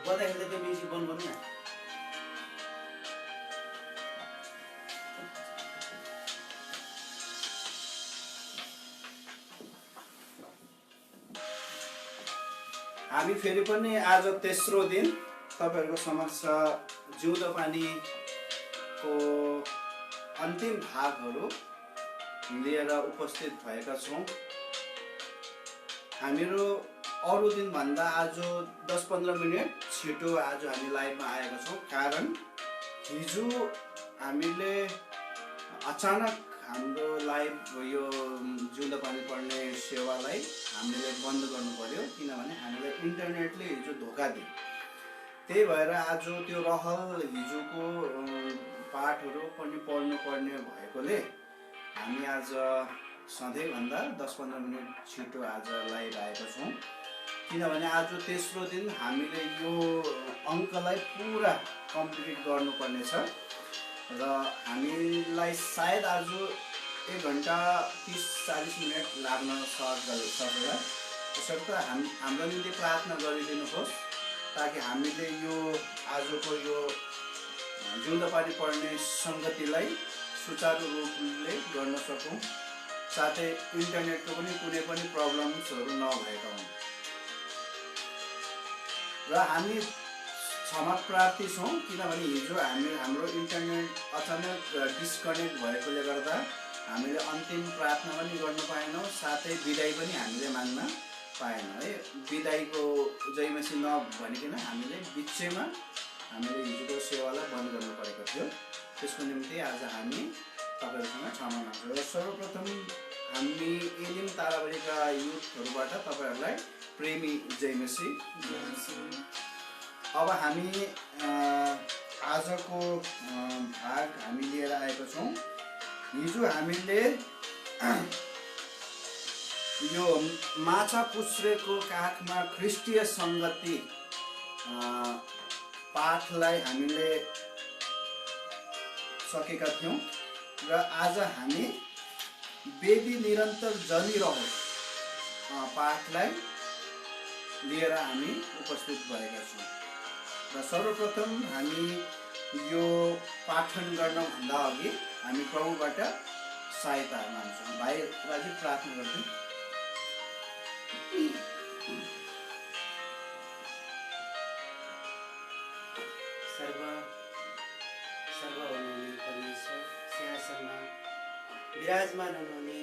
बजाइले त्यो म्युजिक बन्द गर्नु न। हामी फेरि पनि आज तेस्रो दिन तपाईहरुको समक्ष जिउँदो पानीको अन्तिम भागहरू लिएर उपस्थित भएका छौं। हामीहरू अरु दिन भन्दा आज 10-15 मिनेट छिटो आज हामी लाइभमा आएका छौं। कारण हिजो हामीले अचानक हाम्रो लाइभ यो जिउँदो पानी पढ्ने सेवालाई हामीले बन्द गर्नु पर्यो, किनभने हामीले इन्टरनेटले हिजो धोका दियो। त्यही भएर आज त्यो रहल हिजोको पाठहरू पनि पढ्नु पर्ने भएकोले हामी आज सधैँ भन्दा 10-15 मिनेट छिटो आज लाइभ आएका छौं। किनभने आज तेस्रो दिन हामीले यो अङ्कलाई पुरा कम्प्लिट गर्नुपर्ने छ र हामीलाई सायद आज 1 घण्टा 30-40 मिनट लाग्न सक्ला। त्यसर्थ हाम्रो निम्ति प्रार्थना गरिदिनुहोस् ताकि हामीले यो आजको यो जिउँदो पानी पढ्ने संगतिलाई सुचारू रूपले गर्न सकौं, साथै इन्टरनेटको पनि कुनै पनि प्रब्लम्सहरू नभएका हुन्। र हामी क्षमा प्रार्थी छौं, किनभने हिजो हाम्रो इन्टरनेट अचानक डिस्कनेक्ट भएकोले गर्दा हामीले अन्तिम प्रार्थना पनि गर्न पाएनौं, साथै बिदाई पनि हामीले माग्न पाएनौं है। बिदाईको जय मसीह नभनिकन हामीले बिचैमा हामीले हिजोको सेवालाई बन्द गर्नु परेको थियो। त्यसको निम्ति आज हामी तपाईहरुसँग क्षमा माग्छौं। र सर्वप्रथम हामी एलिम ताराबारीका युथहरुबाट तपाईहरुलाई प्रेमी जय मसीह। अब हामी आजको भाग हामी लिएर आएका छौं। हिजो हामीले यो माछा पुच्छ्रेको काखमा ख्रिस्टीय संगति पाठलाई हामीले सकेका थियौं र आज हामी वेदी निरन्तर जलिरहोस् पाठलाई लिएर हामी उपस्थित भएका छौं। र सर्वप्रथम हामी यो पाठन गर्न भन्दा अघि हामी प्रभुबाट सहायता माग्छौं। भाइ राजीव प्रार्थना गर्छौं। सर्व हुनुहुने परमेश्वर, सिंहासनमा विराजमान हुनुहुने,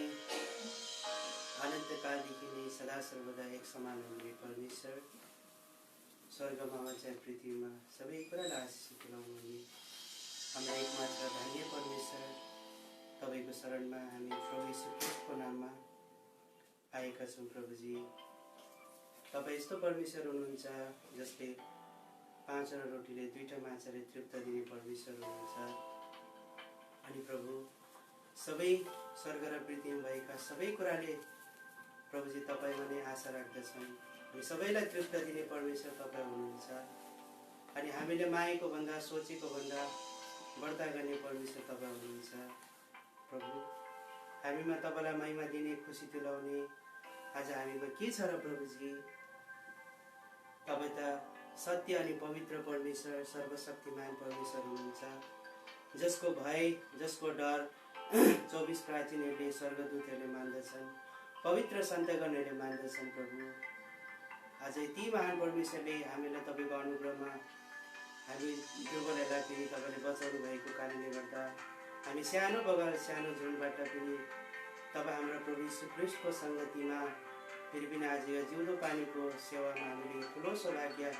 अनन्तकालदेखि नै सदा सर्वदा एक समान हुनुहुने परमेश्वर, स्वर्गमा चाहे पृथ्वीमा सबै कुरालाई आशिष तुल्याउनुहुने हाम्रो एकमात्र धन्य परमेश्वर, तपाईको शरणमा हामी प्रभु यीशु ख्रीष्टको नाममा आएका छौं। प्रभुजी, तपाई यस्तो परमेश्वर हुनुहुन्छ जसले 5 रोटीले 2 माछाले तृप्त दिने परमेश्वर हुनुहुन्छ। अनि प्रभु, सबै स्वर्ग र पृथ्वीमा भएका सबै कुराले प्रभुजी तपाईमा नै आशा राख्दछन्। हामी सबैलाई तृप्त दिने परमेश्वर तपाईँ हुनुहुन्छ। अनि हामीले मागेको भन्दा सोचेको भन्दा बढ्ता गर्ने परमेश्वर तपाईँ हुनुहुन्छ। प्रभु, हामीमा तपाईलाई महिमा दिने, खुसी तुल्याउने आज हामीमा के छ र प्रभुजी? तपाईँ त सत्य अनि पवित्र परमेश्वर, सर्वशक्तिमान परमेश्वर हुनुहुन्छ, जसको भय, जसको डर 24 प्राचीनहरूले, स्वर्गदूतहरूले मान्दछन्, पवित्र सन्तगणहरूले मान्दछन्। प्रभु, आज यति महान परमेश्वरले हामीलाई तपाईको अनुग्रहमा हामी दुर्बलहरूलाई पनि तपाईले बचाउनु भएको कारणले गर्दा हामी सानो बगर सानो झुन्डबाट पनि तपाईँ हाम्रो प्रभु यीशु ख्रीष्टको संगतिमा फेरि पनि आज यो जिउँदो पानीको सेवामा हामीले ठुलो सौभाग्य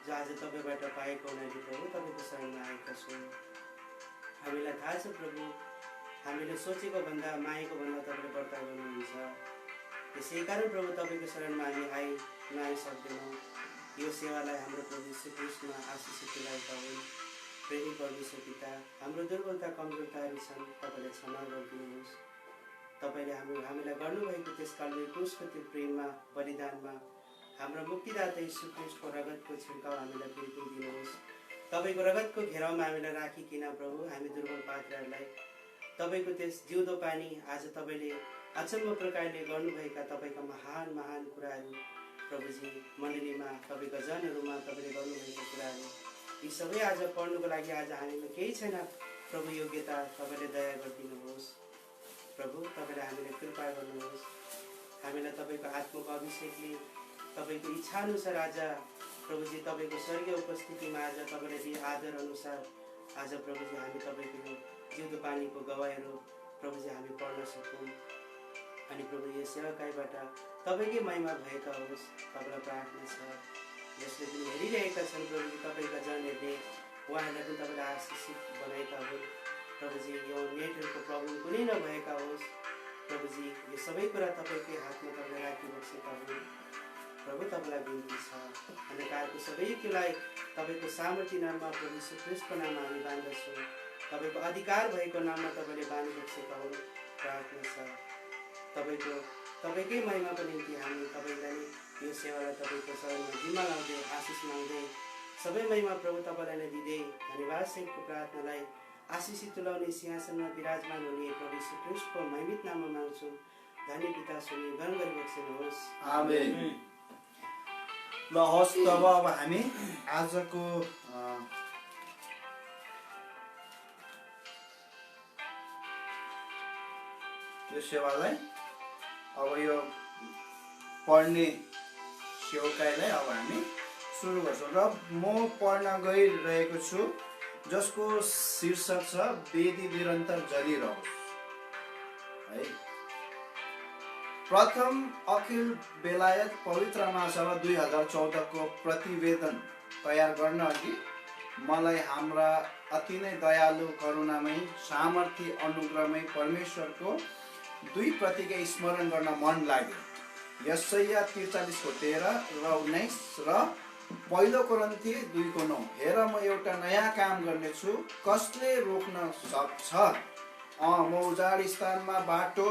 जो आज तपाईबाट पाएको हुनाले प्रभु तपाईको शरणमा आएका छौँ। हामीलाई थाहा छ प्रभु, हामीले सोचेको भन्दा मागेको भन्दा तपाईले बढ्ता गर्नुहुन्छ। त्यसै कारण प्रभु तपाईको शरणमा हामी नआइसक्दैनौँ। यो सेवालाई हाम्रो प्रभु यीशु ख्रीष्टमा आशिष तुल्याएका हुन्। प्रेमी परमेश्वर पिता, हाम्रो दुर्बलता कमजोरताहरू छन्, तपाईले क्षमा गरिदिनुहोस्। तपाईले हामीलाई गर्नुभएको त्यस कालले क्रुसको त्यो प्रेममा, बलिदानमा हाम्रो मुक्तिदाता यीशु ख्रीष्टको रगतको छिड्काउ हामीलाई फेरि दिनुहोस्। तपाईको रगतको घेराउमा हामीलाई राखिकिन प्रभु, हामी दुर्बल पात्रहरूलाई तपाईको त्यस जिउँदो पानी आज तपाईले अचम्म प्रकारले गर्नुभएका तपाईका महान महान कुराहरू प्रभुजी मण्डलीमा तपाईँका जनहरूमा तपाईँले गर्नुभएको कुराहरू यी सबै आज पढ्नुको लागि आज हामीमा केही छैन प्रभु योग्यता तपाईँले दया गरिदिनुहोस् प्रभु तपाईँले हामीले कृपा गर्नुहोस् हामीलाई तपाईँको आत्माको अभिषेकले तपाईँको इच्छाअनुसार आज प्रभुजी तपाईँको स्वर्गीय उपस्थितिमा आज तपाईँले दिए आदर अनुसार आज प्रभुजी हामी तपाईँको यो जिउँदो पानीको गवाईहरू प्रभुजी हामी पढ्न सकौँ अनि प्रभु यो सेवाकाईबाट तपाईँकै महिमा भएका होस् तपाईँलाई प्रार्थना छ जसले पनि हेरिरहेका छन् प्रभुजी तपाईँका जनहरूले उहाँहरूलाई पनि तपाईँले आशिषित बनाएका हुन् प्रभुजी यो नेटहरूको प्रब्लम कुनै नभएका होस् प्रभुजी यो सबै कुरा तपाईँकै हातमा तपाईँले राखिबसेका हुन् प्रभु तपाईँलाई बिन्ती छ अन्धकारको सबै कुरालाई तपाईँको सामर्थ्य नाममा प्रभु यीशु ख्रीष्टको नाममा हामी बाँध्दछौँ तपाईँको अधिकार भएको नाममा तपाईँले बाँधिबसेका हुन् प्रार्थना छ तपाईँकै महिमाको निम्ति हामी तपाईँलाई यो सेवालाई तपाईँको शरणमा जिम्मा लाउँदै आशिष माग्दै सबै महिमा प्रभु तपाईँलाई नै दिँदै धन्यवाद सहितको प्रार्थनालाई आशिषित तुलाउने सिंहासनमा विराजमान हुने प्रभु यीशु ख्रीष्टको महिमित नाममा माग्छौँ धन्य पिता सुनि गण गरी बक्सिनुहोस् आमेन। ल हस् तब अब हामी आजको यो सेवालाई अब यो पढ्ने सेवकाईलाई अब हामी सुरु गर्छौँ र म पढ्न गइरहेको छु जसको शीर्षक छ वेदी निरन्तर जलिरहोस् है। प्रथम अखिल बेलायत पवित्र महासभा 2014 को प्रतिवेदन तयार गर्न अघि मलाई हाम्रा अति नै दयालु करुणामय सामर्थ्य अनुग्रहमय परमेश्वरको दुई प्रतिज्ञा स्मरण गर्न मन लाग्यो। यशाया 43 को 13 र 19 र पहिलो कोरिन्थी 2 को 9। हेर म एउटा नयाँ काम गर्नेछु, कसले रोक्न सक्छ? म उजाड स्थानमा बाटो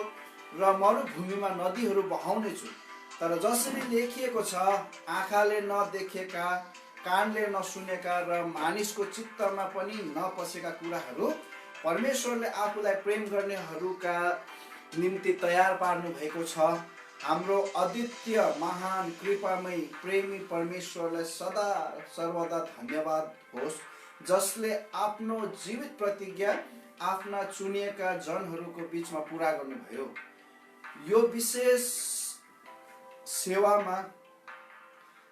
र मरुभूमिमा नदीहरू बहाउनेछु। तर जसरी लेखिएको छ, आँखाले नदेखेका, कानले नसुनेका र मानिसको चित्तमा पनि नपसेका कुराहरू परमेश्वरले आफूलाई प्रेम गर्नेहरूका निम्ति तयार पार्नु भएको छ। हाम्रो अद्वितीय महान कृपामय प्रेमी परमेश्वरलाई सदा सर्वदा धन्यवाद होस्, जसले आफ्नो जीवित प्रतिज्ञा आफ्ना चुनिएका जनहरूको बीचमा पुरा गर्नुभयो। यो विशेष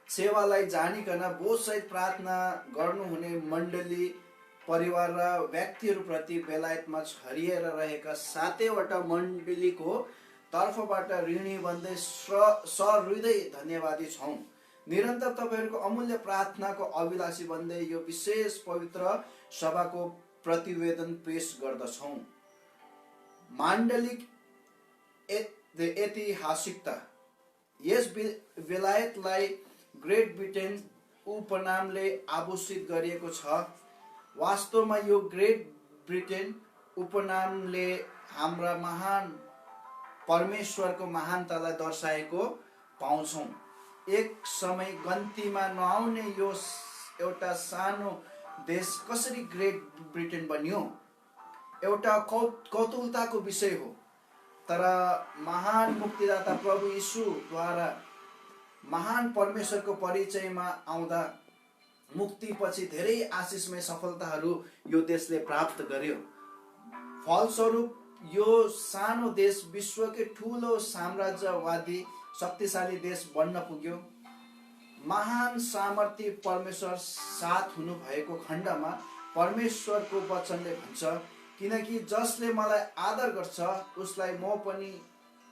सेवालाई जानिकन बोधसहित प्रार्थना गर्नुहुने मण्डली परिवार र व्यक्तिहरूप्रति बेलायतमा छरिएर रहेका 7वटा मण्डलीको तर्फबाट ऋणी बन्दै सहृदय धन्यवादी छौँ। निरन्तर तपाईँहरूको अमूल्य प्रार्थनाको अभिलाषी बन्दै यो विशेष पवित्र सभाको प्रतिवेदन पेश गर्दछौँ। माण्डलिक ऐतिहासिकता। यस बेलायतलाई ग्रेट ब्रिटेन उपनामले आभूषित गरिएको छ। वास्तवमा यो ग्रेट ब्रिटेन उपनामले हाम्रा महान परमेश्वरको महानतालाई दर्शाएको पाउँछौँ। एक समय गन्तीमा नआउने यो एउटा सानो देश कसरी ग्रेट ब्रिटेन बन्यो एउटा कौतूहलताको विषय हो। तर महान मुक्तिदाता प्रभु यीशुद्वारा महान परमेश्वरको परिचयमा आउँदा मुक्तिपछि धेरै आशिषमय सफलताहरू यो देशले प्राप्त गर्यो। फलस्वरूप यो सानो देश विश्वकै ठुलो साम्राज्यवादी शक्तिशाली देश बन्न पुग्यो। महान सामर्थ्य परमेश्वर साथ हुनु भएको खण्डमा परमेश्वरको वचनले भन्छ, किनकि जसले मलाई आदर गर्छ उसलाई म पनि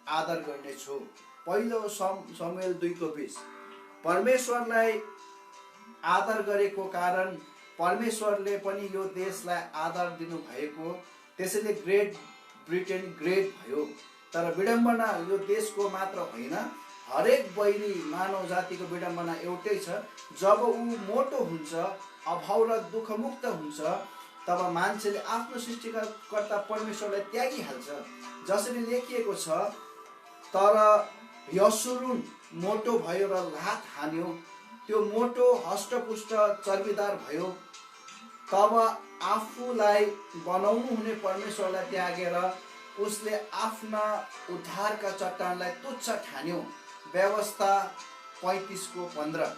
आदर गर्नेछु। पहिलो शमूएल 2:20। परमेश्वरलाई आदर गरेको कारण परमेश्वरले पनि यो देशलाई आदर दिनु भएको, त्यसैले ग्रेट ब्रिटेन ग्रेट भयो। तर विडम्बना यो देशको मात्र होइन, हरेक बैरी मानव जातिको विडम्बना एउटै छ। जब ऊ मोटो हुन्छ, अभाव र दुःखमुक्त हुन्छ, तब मान्छेले आफ्नो सृष्टिकर्ता परमेश्वरलाई त्यागिहाल्छ। जसरी लेखिएको छ, तर यशुरुन मोटो भयो र लात हान्यो, त्यो मोटो हष्टपुष्ट चर्बीदार भयो। तब आफूलाई बनाउनु हुने परमेश्वरलाई त्यागेर उसले आफ्ना उद्धारका चट्टानलाई तुच्छ ठान्यो। व्यवस्था 35:15।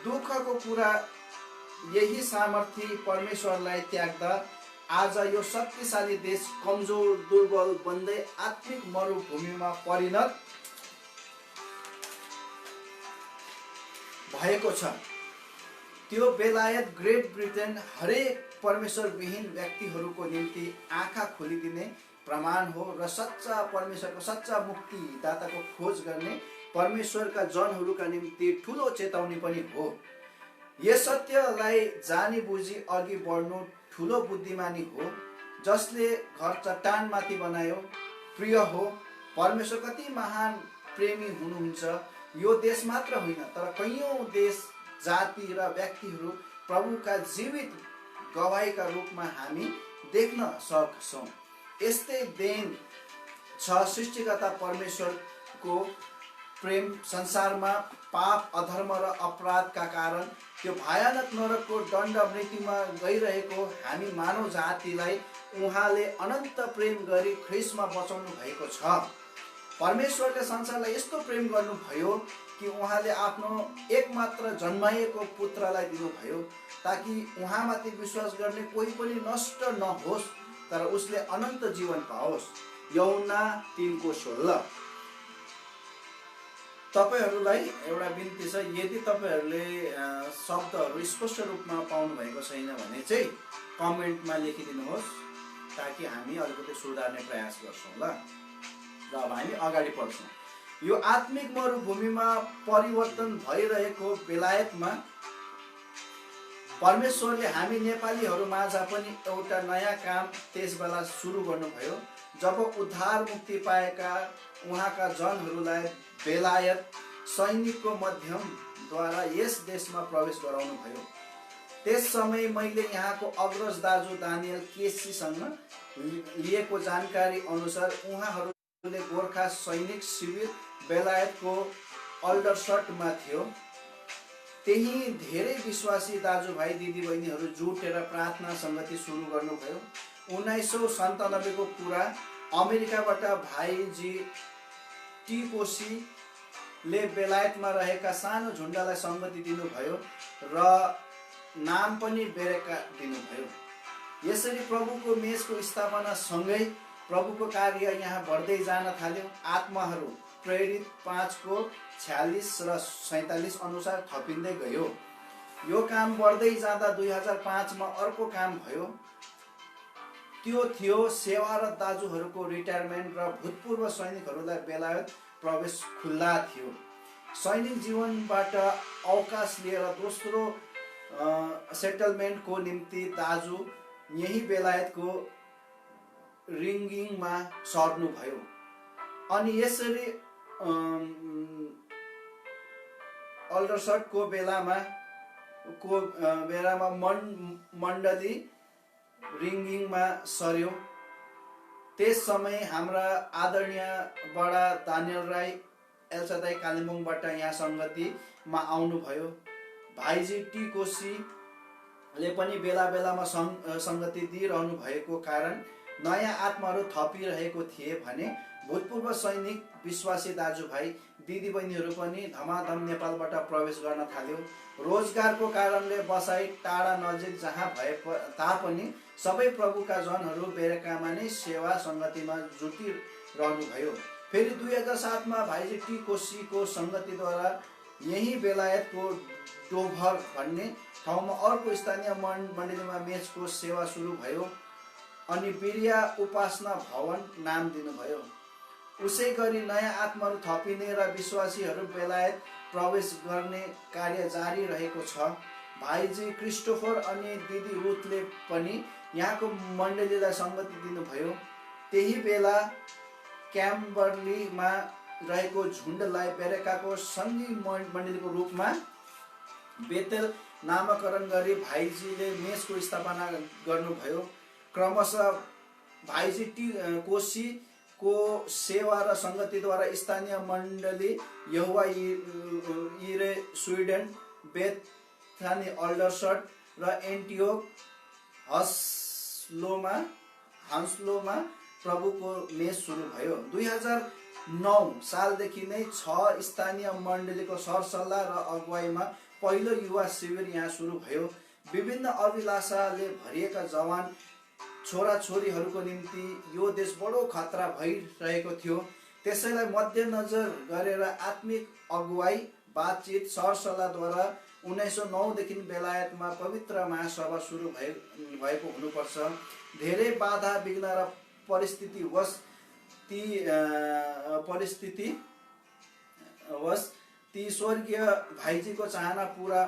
दुःखको कुरा यही सामर्थ्य परमेश्वरलाई त्याग्दा आज यो शक्तिशाली देश कमजोर दुर्बल बन्दै आत्मिक मरुभूमिमा परिणत भएको छ। त्यो बेलायत ग्रेट ब्रिटेन हरेक परमेश्वरविहीन व्यक्तिहरूको निम्ति आँखा खोलिदिने प्रमाण हो र सच्चा परमेश्वरको सच्चा मुक्तिदाताको खोज गर्ने परमेश्वरका जनहरूका निम्ति ठुलो चेतावनी पनि हो। यस सत्यलाई जानी बुझी अघि बढ्नु ठुलो बुद्धिमानी हो। जसले घर चट्टानमाथि बनायो प्रिय हो। परमेश्वर कति महान प्रेमी हुनुहुन्छ। यो देश मात्र होइन तर कैयौँ देश जाति र व्यक्तिहरू प्रभुका जीवित गवाहीका रूपमा हामी देख्न सक्छौँ। यस्तै देन छ सृष्टिकर्ता परमेश्वरको प्रेम संसारमा पाप अधर्म र अपराधका कारण त्यो भयानक नरकको दण्ड मृत्युमा गइरहेको हामी मानव जातिलाई उहाँले अनन्त प्रेम गरी ख्रिस्टमा बचाउनु भएको छ। परमेश्वरले संसारलाई यस्तो प्रेम गर्नुभयो कि उहाँले आफ्नो एकमात्र जन्माएको पुत्रलाई दिनुभयो ताकि उहाँमाथि विश्वास गर्ने कोही पनि नष्ट नहोस् तर उसले अनन्त जीवन पाओस्। यूहन्ना 3:16। तपाईहरूलाई एउटा बिन्ती छ, यदि तपाईहरूले शब्दहरू स्पष्ट रूपमा पाउनु भएको छैन भने चाहिँ कमेन्टमा लेखिदिनुहोस् ताकि हामी अलिकति सुधार्ने प्रयास गर्छौँ ल। र अब हामी अगाडि बढ्छौँ। यो आत्मिक मरुभूमिमा परिवर्तन भइरहेको बेलायतमा परमेश्वरले हामी नेपालीहरू माझ पनि एउटा नयाँ काम त्यसबेला सुरु गर्नुभयो जब उद्धार मुक्ति पाएका उहाँका जनहरूलाई बेलायत सैनिकको माध्यमद्वारा यस देशमा प्रवेश गराउनु भयो। त्यस समय मैले यहाँको अग्रज दाजु दानियल केसीसँग लिएको जानकारी अनुसार उहाँहरूले गोर्खा सैनिक शिविर बेलायतको अल्डरसटमा थियो। त्यही धेरै विश्वासी दाजुभाइ दिदीबहिनीहरू जुटेर प्रार्थना सङ्गति सुरु गर्नुभयो। 1997 को कुरा। अमेरिकाबाट भाइजी टी कोसीले बेलायतमा रहेका सानो झुन्डलाई सङ्गति दिनुभयो र नाम पनि बेरेका दिनुभयो। यसरी प्रभुको मेचको स्थापना सँगै प्रभुको कार्य यहाँ बढ्दै जान थाल्यो। आत्माहरू प्रेरित 5:46 र 47 अनुसार थपिँदै गयो। यो काम बढ्दै जाँदा 2005 मा अर्को काम भयो। त्यो थियो सेवा र दाजुहरूको रिटायरमेन्ट र भूतपूर्व सैनिकहरूलाई बेलायत प्रवेश खुल्ला थियो। सैनिक जीवनबाट अवकाश लिएर दोस्रो सेटलमेन्टको निम्ति दाजु यही बेलायतको रिङ्गिङमा सर्नुभयो। अनि यसरी अल्डरसटको बेलामा मण्डली रिङ्गिङमा सर्यो। त्यस समय हाम्रा आदरणीय बडा दानियल राई एलसादाई कालिम्पोङबाट यहाँ सङ्गतिमा आउनुभयो। भाइजी टी कोसीले पनि बेला बेलामा सङ्गति दिइरहनु भएको कारण नयाँ आत्माहरू थपिरहेको थिए भने भूतपूर्व सैनिक विश्वासी दाजुभाइ दिदीबहिनीहरू पनि धमाधम नेपालबाट प्रवेश गर्न थाल्यो। रोजगारको कारणले बसाइ टाढा नजिक जहाँ भए तापनि सबै प्रभुका जनहरू बेरेकामा नै सेवा सङ्गतिमा जुटिरहनुभयो। फेरि 2007 मा भाइजी टी कोसीको सङ्गतिद्वारा यही बेलायतको डोभर भन्ने ठाउँमा अर्को स्थानीय मण्डलीमा मेचको सेवा सुरु भयो। अनि बिरिया उपासना भवन नाम दिनुभयो। उसै गरी नयाँ आत्माहरू थपिने र विश्वासीहरू बेलायत प्रवेश गर्ने कार्य जारी रहेको छ। भाइजी क्रिस्टोफर अनि दिदी रुथले पनि यहाँको मण्डलीलाई सङ्गति दिनुभयो। त्यही बेला क्याम्बरलीमा रहेको झुन्डलाई बेरेकाको सङ्घी मण्डलीको रूपमा बेतेल नामकरण गरी भाइजीले मेचको स्थापना गर्नुभयो। क्रमशः भाइजी टी कोसीको सेवा र सङ्गतिद्वारा स्थानीय मण्डली यहोवा इरे स्विडेन बेथानी अल्डरसट र एन्टियोक हान्सलोमा प्रभुको मेच सुरु भयो। 2009 सालदेखि नै 6 स्थानीय मण्डलीको सरसल्लाह र अगुवाईमा पहिलो युवा शिविर यहाँ सुरु भयो। विभिन्न अभिलाषाले भरिएका जवान छोराछोरीहरूको निम्ति यो देश बडो खतरा भइरहेको थियो। त्यसैलाई मध्यनजर गरेर आत्मिक अगुवाई, बातचित, सरसल्लाहद्वारा 1909 देखि बेलायतमा पवित्र महासभा सुरु भएको हुनुपर्छ। धेरै बाधा विघ्न र परिस्थितिवश ती स्वर्गीय भाइजीको चाहना पुरा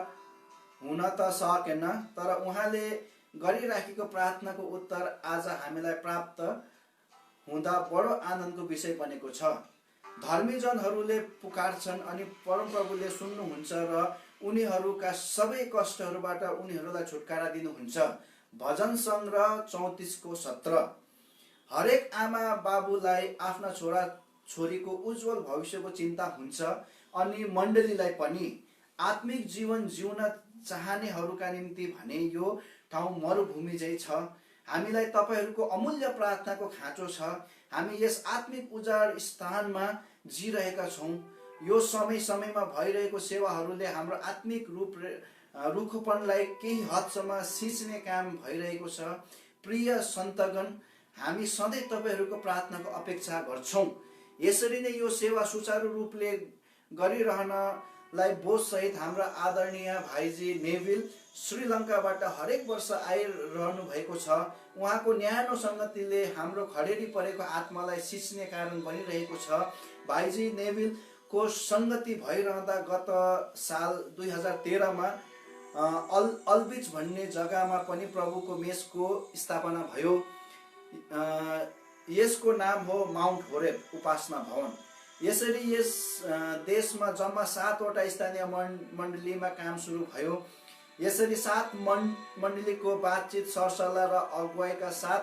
हुन त सकेन, तर उहाँले गरिराखेको प्रार्थनाको उत्तर आज हामीलाई प्राप्त हुँदा बडो आनन्दको विषय बनेको छ। धर्मीजनहरूले पुकार्छन् अनि परमप्रभुले सुन्नुहुन्छ र उनीहरूका सबै कष्टहरूबाट उनीहरूलाई छुटकारा दिनुहुन्छ। भजन सङ्ग्रह 34:17। हरेक आमा बाबुलाई आफ्ना छोरा छोरीको उज्जवल भविष्यको चिन्ता हुन्छ अनि मण्डलीलाई पनि। आत्मिक जीवन जिउन चाहनेहरूका निम्ति भने यो ठाउँ मरुभूमि झै छ। हामीलाई तपाईहरूको अमूल्य प्रार्थनाको खाँचो छ। हामी यस आत्मिक उजाड स्थानमा जिरहेका छौँ। यो समयमा भइरहेको सेवाहरूले हाम्रो आत्मिक रुखपनलाई केही हदसम्म सिच्ने काम भइरहेको छ। प्रिय सन्तगण, हामी सधैँ तपाईहरूको प्रार्थनाको अपेक्षा गर्छौँ। यसरी नै यो सेवा सुचारू रूपले गरिरहनलाई बोधसहित हाम्रा आदरणीय भाइजी नेभिल श्रीलङ्काबाट हरेक वर्ष आइरहनु भएको छ। उहाँको न्यानो सङ्गतिले हाम्रो खडेरी परेको आत्मालाई सिच्ने कारण बनिरहेको छ। भाइजी नेभिलको सङ्गति भइरहँदा गत साल 2013मा अल्बिच भन्ने जग्गामा पनि प्रभुको मेसको स्थापना भयो। यसको नाम हो माउन्ट होरेब उपासना भवन। यसरी यस देशमा जम्मा 7वटा स्थानीय मण्डलीमा काम सुरु भयो। यसरी 7 मण्डलीको बातचित, सरसल्लाह र अगुवाईका साथ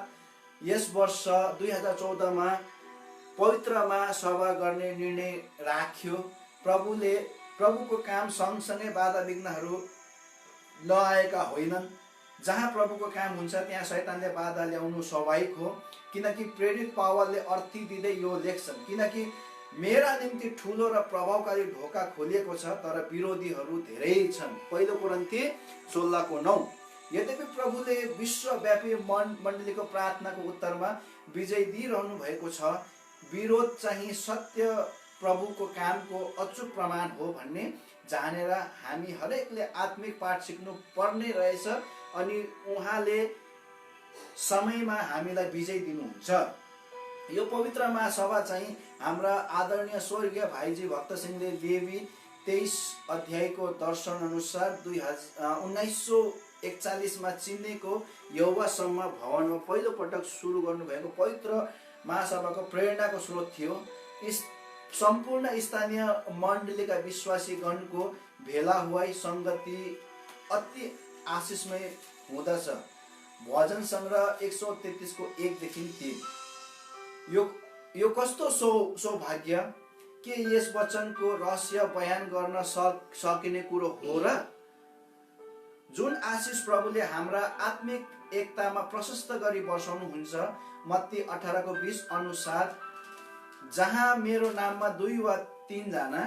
यस वर्ष 2014मा पवित्र महासभा गर्ने निर्णय राख्यो। प्रभुको काम सँगसँगै बाधा विघ्नहरू नआएका होइनन्। जहाँ प्रभुको काम हुन्छ त्यहाँ शैतानले बाधा ल्याउनु स्वाभाविक हो। किनकि प्रेरित पावलले अर्थी दिँदै यो लेख्छन्, किनकि मेरा निम्ति ठुलो र प्रभावकारी ढोका खोलिएको छ, तर विरोधीहरू धेरै छन्। 1 कोरिन्थी 16:9। यद्यपि प्रभुले विश्वव्यापी मण्डलीको प्रार्थनाको उत्तरमा विजय दिइरहनु भएको छ। विरोध चाहिँ सत्य प्रभुको कामको अचूक प्रमाण हो भन्ने जानेर हामी हरेकले आत्मिक पाठ सिक्नु पर्ने रहेछ अनि उहाँले समयमा हामीलाई विजय दिनुहुन्छ। यो पवित्र महासभा चाहिँ हाम्रा आदरणीय स्वर्गीय भाइजी भक्तसिंहले लेवी 23 अध्यायको दर्शन अनुसार 1941मा चिन्नेको यहोवासम्म भवनमा पहिलो पटक सुरु गर्नुभएको पवित्र महासभाको प्रेरणाको स्रोत थियो। सम्पूर्ण स्थानीय मण्डलीका विश्वासीगणको भेला हुवाई सङ्गति अति आशिषमय हुँदछ। भजन सङ्ग्रह 133:1-3। यो कस्तो सौभाग्य! के यस वचनको रहस्य बयान गर्न सकिने कुरो हो र? जुन आशिष प्रभुले हाम्रा आत्मिक एकतामा प्रशस्त गरी बसाउनुहुन्छ। मत्ती 18:20 अनुसार, जहाँ मेरो नाममा 2 वा 3 जना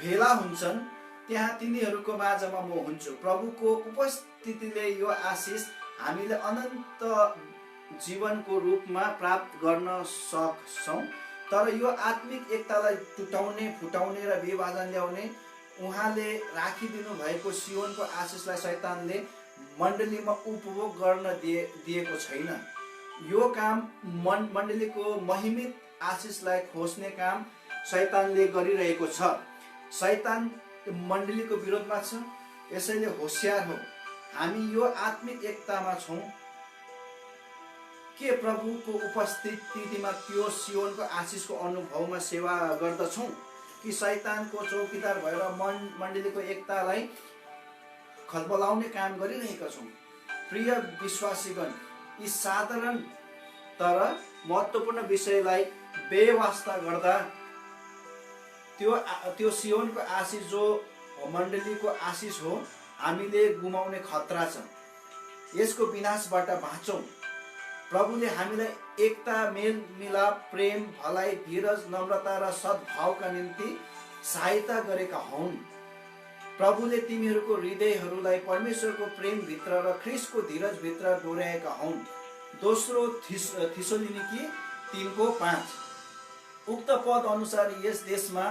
भेला हुन्छन् त्यहाँ तिनीहरूको माझमा म हुन्छु। प्रभुको उपस्थितिले यो आशिष हामीले अनन्त जीवनको रूपमा प्राप्त गर्न सक्छौँ। तर यो आत्मिक एकतालाई फुटाउने र विभाजन ल्याउने उहाँले राखिदिनु भएको सियोनको आशिषलाई शैतानले मण्डलीमा उपभोग गर्न दिएको छैन। यो काम मण्डलीको महिमित आशिषलाई खोज्ने काम शैतानले गरिरहेको छ। शैतान मण्डलीको विरोधमा छ, यसैले होशियार हो। हामी यो आत्मिक एकतामा छौँ। के प्रभुको उपस्थितिमा त्यो सियोनको आशिषको अनुभवमा सेवा गर्दछौँ कि शैतानको चौकीदार भएर मण्डलीको एकतालाई खलबलाउने काम गरिरहेका छौँ? प्रिय विश्वासीगण, यी साधारण तर महत्त्वपूर्ण विषयलाई बेवास्ता गर्दा त्यो सियोनको आशिष जो मण्डलीको आशिष हो हामीले गुमाउने खतरा छ। यसको विनाशबाट बाँचौँ। प्रभुले हामीलाई एकता, मेल मिलाप, प्रेम, भलाइ, धीरज, नम्रता र सद्भावका निम्ति सहायता गरेका हुन्। प्रभुले तिमीहरूको हृदयहरूलाई परमेश्वरको प्रेमभित्र र ख्रीष्टको धीरजभित्र डोर्याएका हुन्। दोस्रो थिस्सलुनिकी 3:5। उक्त पद अनुसार यस देशमा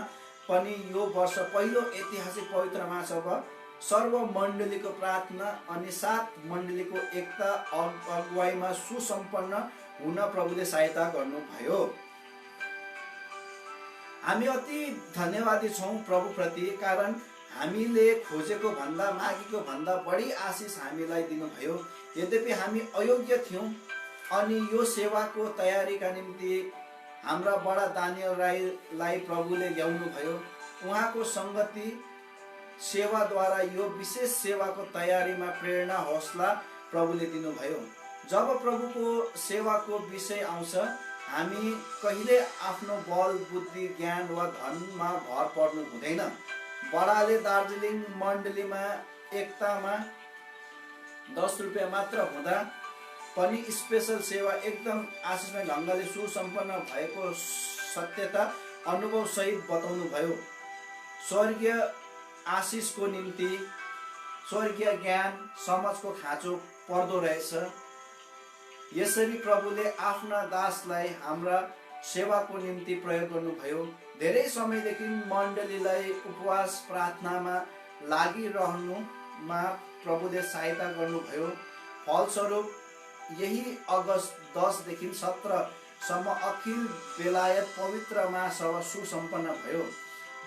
पनि यो वर्ष पहिलो ऐतिहासिक पवित्र महासभा सर्व मण्डलीको प्रार्थना अनि 7 मण्डलीको एकता अगुवाईमा सुसम्पन्न हुन प्रभुले सहायता गर्नुभयो। हामी अति धन्यवादी छौँ प्रभुप्रति, कारण हामीले खोजेको भन्दा, मागेको भन्दा बढी आशिष हामीलाई दिनुभयो। यद्यपि हामी अयोग्य थियौँ अनि यो सेवाको तयारीका निम्ति हाम्रा बडा दानियल राईलाई प्रभुले ल्याउनुभयो। उहाँको सङ्गति सेवाद्वारा यो विशेष सेवाको तयारीमा प्रेरणा, हौसला प्रभुले दिनुभयो। जब प्रभुको सेवाको विषय आउँछ, हामी कहिले आफ्नो बल, बुद्धि, ज्ञान वा धनमा भर पर्नु हुँदैन। बडाले दार्जिलिङ मण्डलीमा एकतामा 10 रुपियाँ मात्र हुँदा पनि स्पेशल सेवा एकदम आशिषमय ढङ्गले सुसम्पन्न भएको सत्यता अनुभव सहित बताउनु भयो। स्वर्गीय आशिषको निम्ति स्वर्गीय ज्ञान, समझको खाँचो पर्दो रहेछ। यसरी प्रभुले आफ्ना दासलाई हाम्रा सेवाको निम्ति प्रयोग गर्नुभयो। धेरै समयदेखि मण्डलीलाई उपवास प्रार्थनामा लागिरहनुमा प्रभुले सहायता गर्नुभयो। फलस्वरूप यही अगस्त 10 देखि 17 सम्म अखिल बेलायत पवित्र महासभा सुसम्पन्न भयो।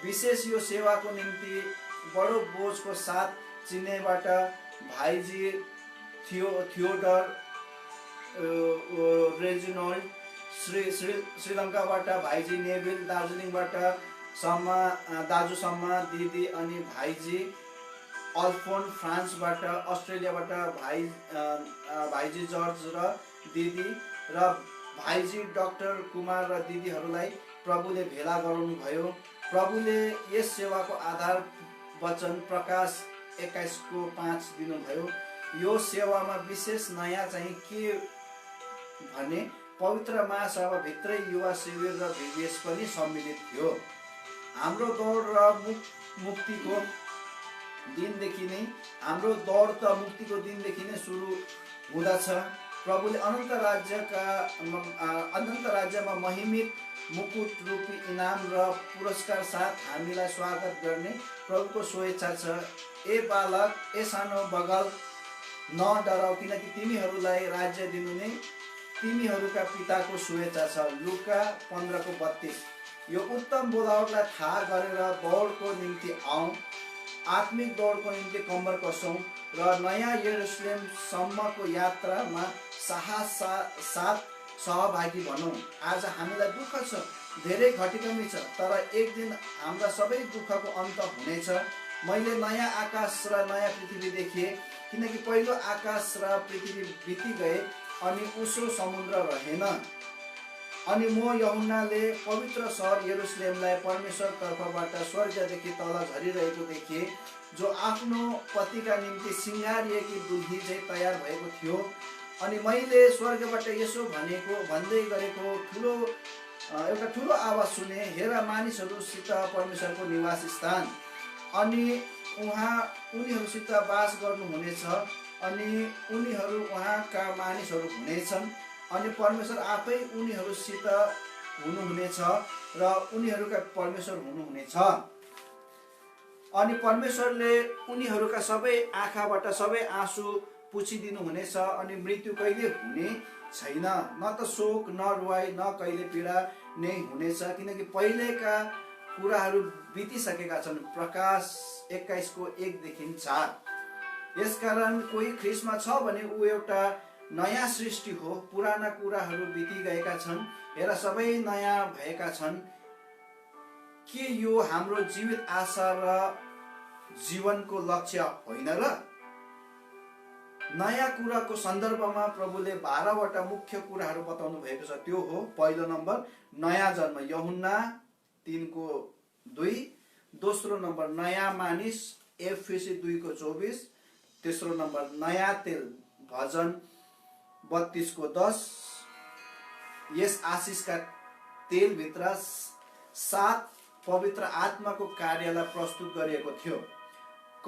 विशेष यो सेवाको निम्ति बडो बोझको साथ चेन्नईबाट भाइजी थियोडर रेजिनोल्ड, श्रीलङ्काबाट भाइजी नेभिल, दार्जिलिङबाट दाजुसम्म दिदी अनि भाइजी अल्फोन, फ्रान्सबाट, अस्ट्रेलियाबाट भाइजी जर्ज र दिदी र भाइजी डाक्टर कुमार र दिदीहरूलाई प्रभुले भेला गराउनुभयो। प्रभुले यस सेवाको आधार वचन प्रकाश 21:5 दिनुभयो। यो सेवामा विशेष नयाँ चाहिँ के भने पवित्र महासभाभित्रै युवा शिविर र भिभिएस पनि सम्मिलित थियो। हाम्रो दौड र मुक्तिको दिनदेखि नै मुक्तिको दिनदेखि नै सुरु हुँदछ। प्रभुले अनन्त राज्यमा महिमित मुकुट रूपी इनाम र पुरस्कार साथ हामीलाई स्वागत गर्ने प्रभुको स्वेच्छा छ। ए बालक, ए सानो बगल, नडराउ, किनकि तिमीहरूलाई राज्य दिनु नै तिमीहरूका पिताको स्वेच्छा छ। लुका 15:32। यो उत्तम बोलावटलाई थाहा गरेर दौडको निम्ति आउँ, आत्मिक दौडको निम्ति कम्बर कसौँ र नयाँ यरुशलेमसम्मको यात्रामा साहस साथ सहभागी बनौँ। आज हामीलाई दुःख छ, धेरै घटिकमी छ, तर एक दिन हाम्रा सबै दुःखको अन्त हुनेछ। मैले नयाँ आकाश र नयाँ पृथ्वी देखेँ, किनकि पहिलो आकाश र पृथ्वी बिति गए अनि उसो समुद्र रहेन। अनि म यूहन्नाले पवित्र सहर यरुशलेमलाई परमेश्वर तर्फबाट स्वर्गदेखि तल झरिरहेको देखेँ, जो आफ्नो पतिका निम्ति सिँगारिएकी दुल्ही चाहिँ तयार भएको थियो। अनि मैले स्वर्गबाट यसो भन्दै गरेको एउटा ठुलो आवाज सुने, हेर मानिसहरूसित परमेश्वरको निवास स्थान, अनि उहाँ उनीहरूसित बास गर्नुहुनेछ, अनि उनीहरू उहाँका मानिसहरू हुनेछन्, अनि परमेश्वर आफै उनीहरूसित हुनुहुनेछ र उनीहरूका परमेश्वर हुनुहुनेछ। अनि परमेश्वरले उनीहरूका सबै आँखाबाट सबै आँसु पुछिदिनु हुनेछ, अनि मृत्यु कहिले हुने छैन, न त शोक, न रुवाई, न कहिले पीडा नै हुनेछ, किनकि पहिलेका कुराहरू बितिसकेका छन्। प्रकाश 21:1-4। यसकारण कोही ख्रीष्टमा छ भने ऊ एउटा नयाँ सृष्टि हो, पुराना कुराहरू बितिगएका छन्, हेर सबै नयाँ भएका छन्। के यो हाम्रो जीवित आशा र जीवनको लक्ष्य होइन र? नयाँ कुराको सन्दर्भमा प्रभुले 12वटा मुख्य कुराहरू बताउनु भएको छ। त्यो हो, पहिलो नम्बर नयाँ जन्म, यूहन्ना 3:2। दोस्रो नम्बर नयाँ मानिस, एफएसी 2:24। तेस्रो नम्बर नयाँ तेल, भजन 32:10 यस आशिषका तेलभित्र 7 पवित्र आत्माको कार्यलाई प्रस्तुत गरिएको थियो। क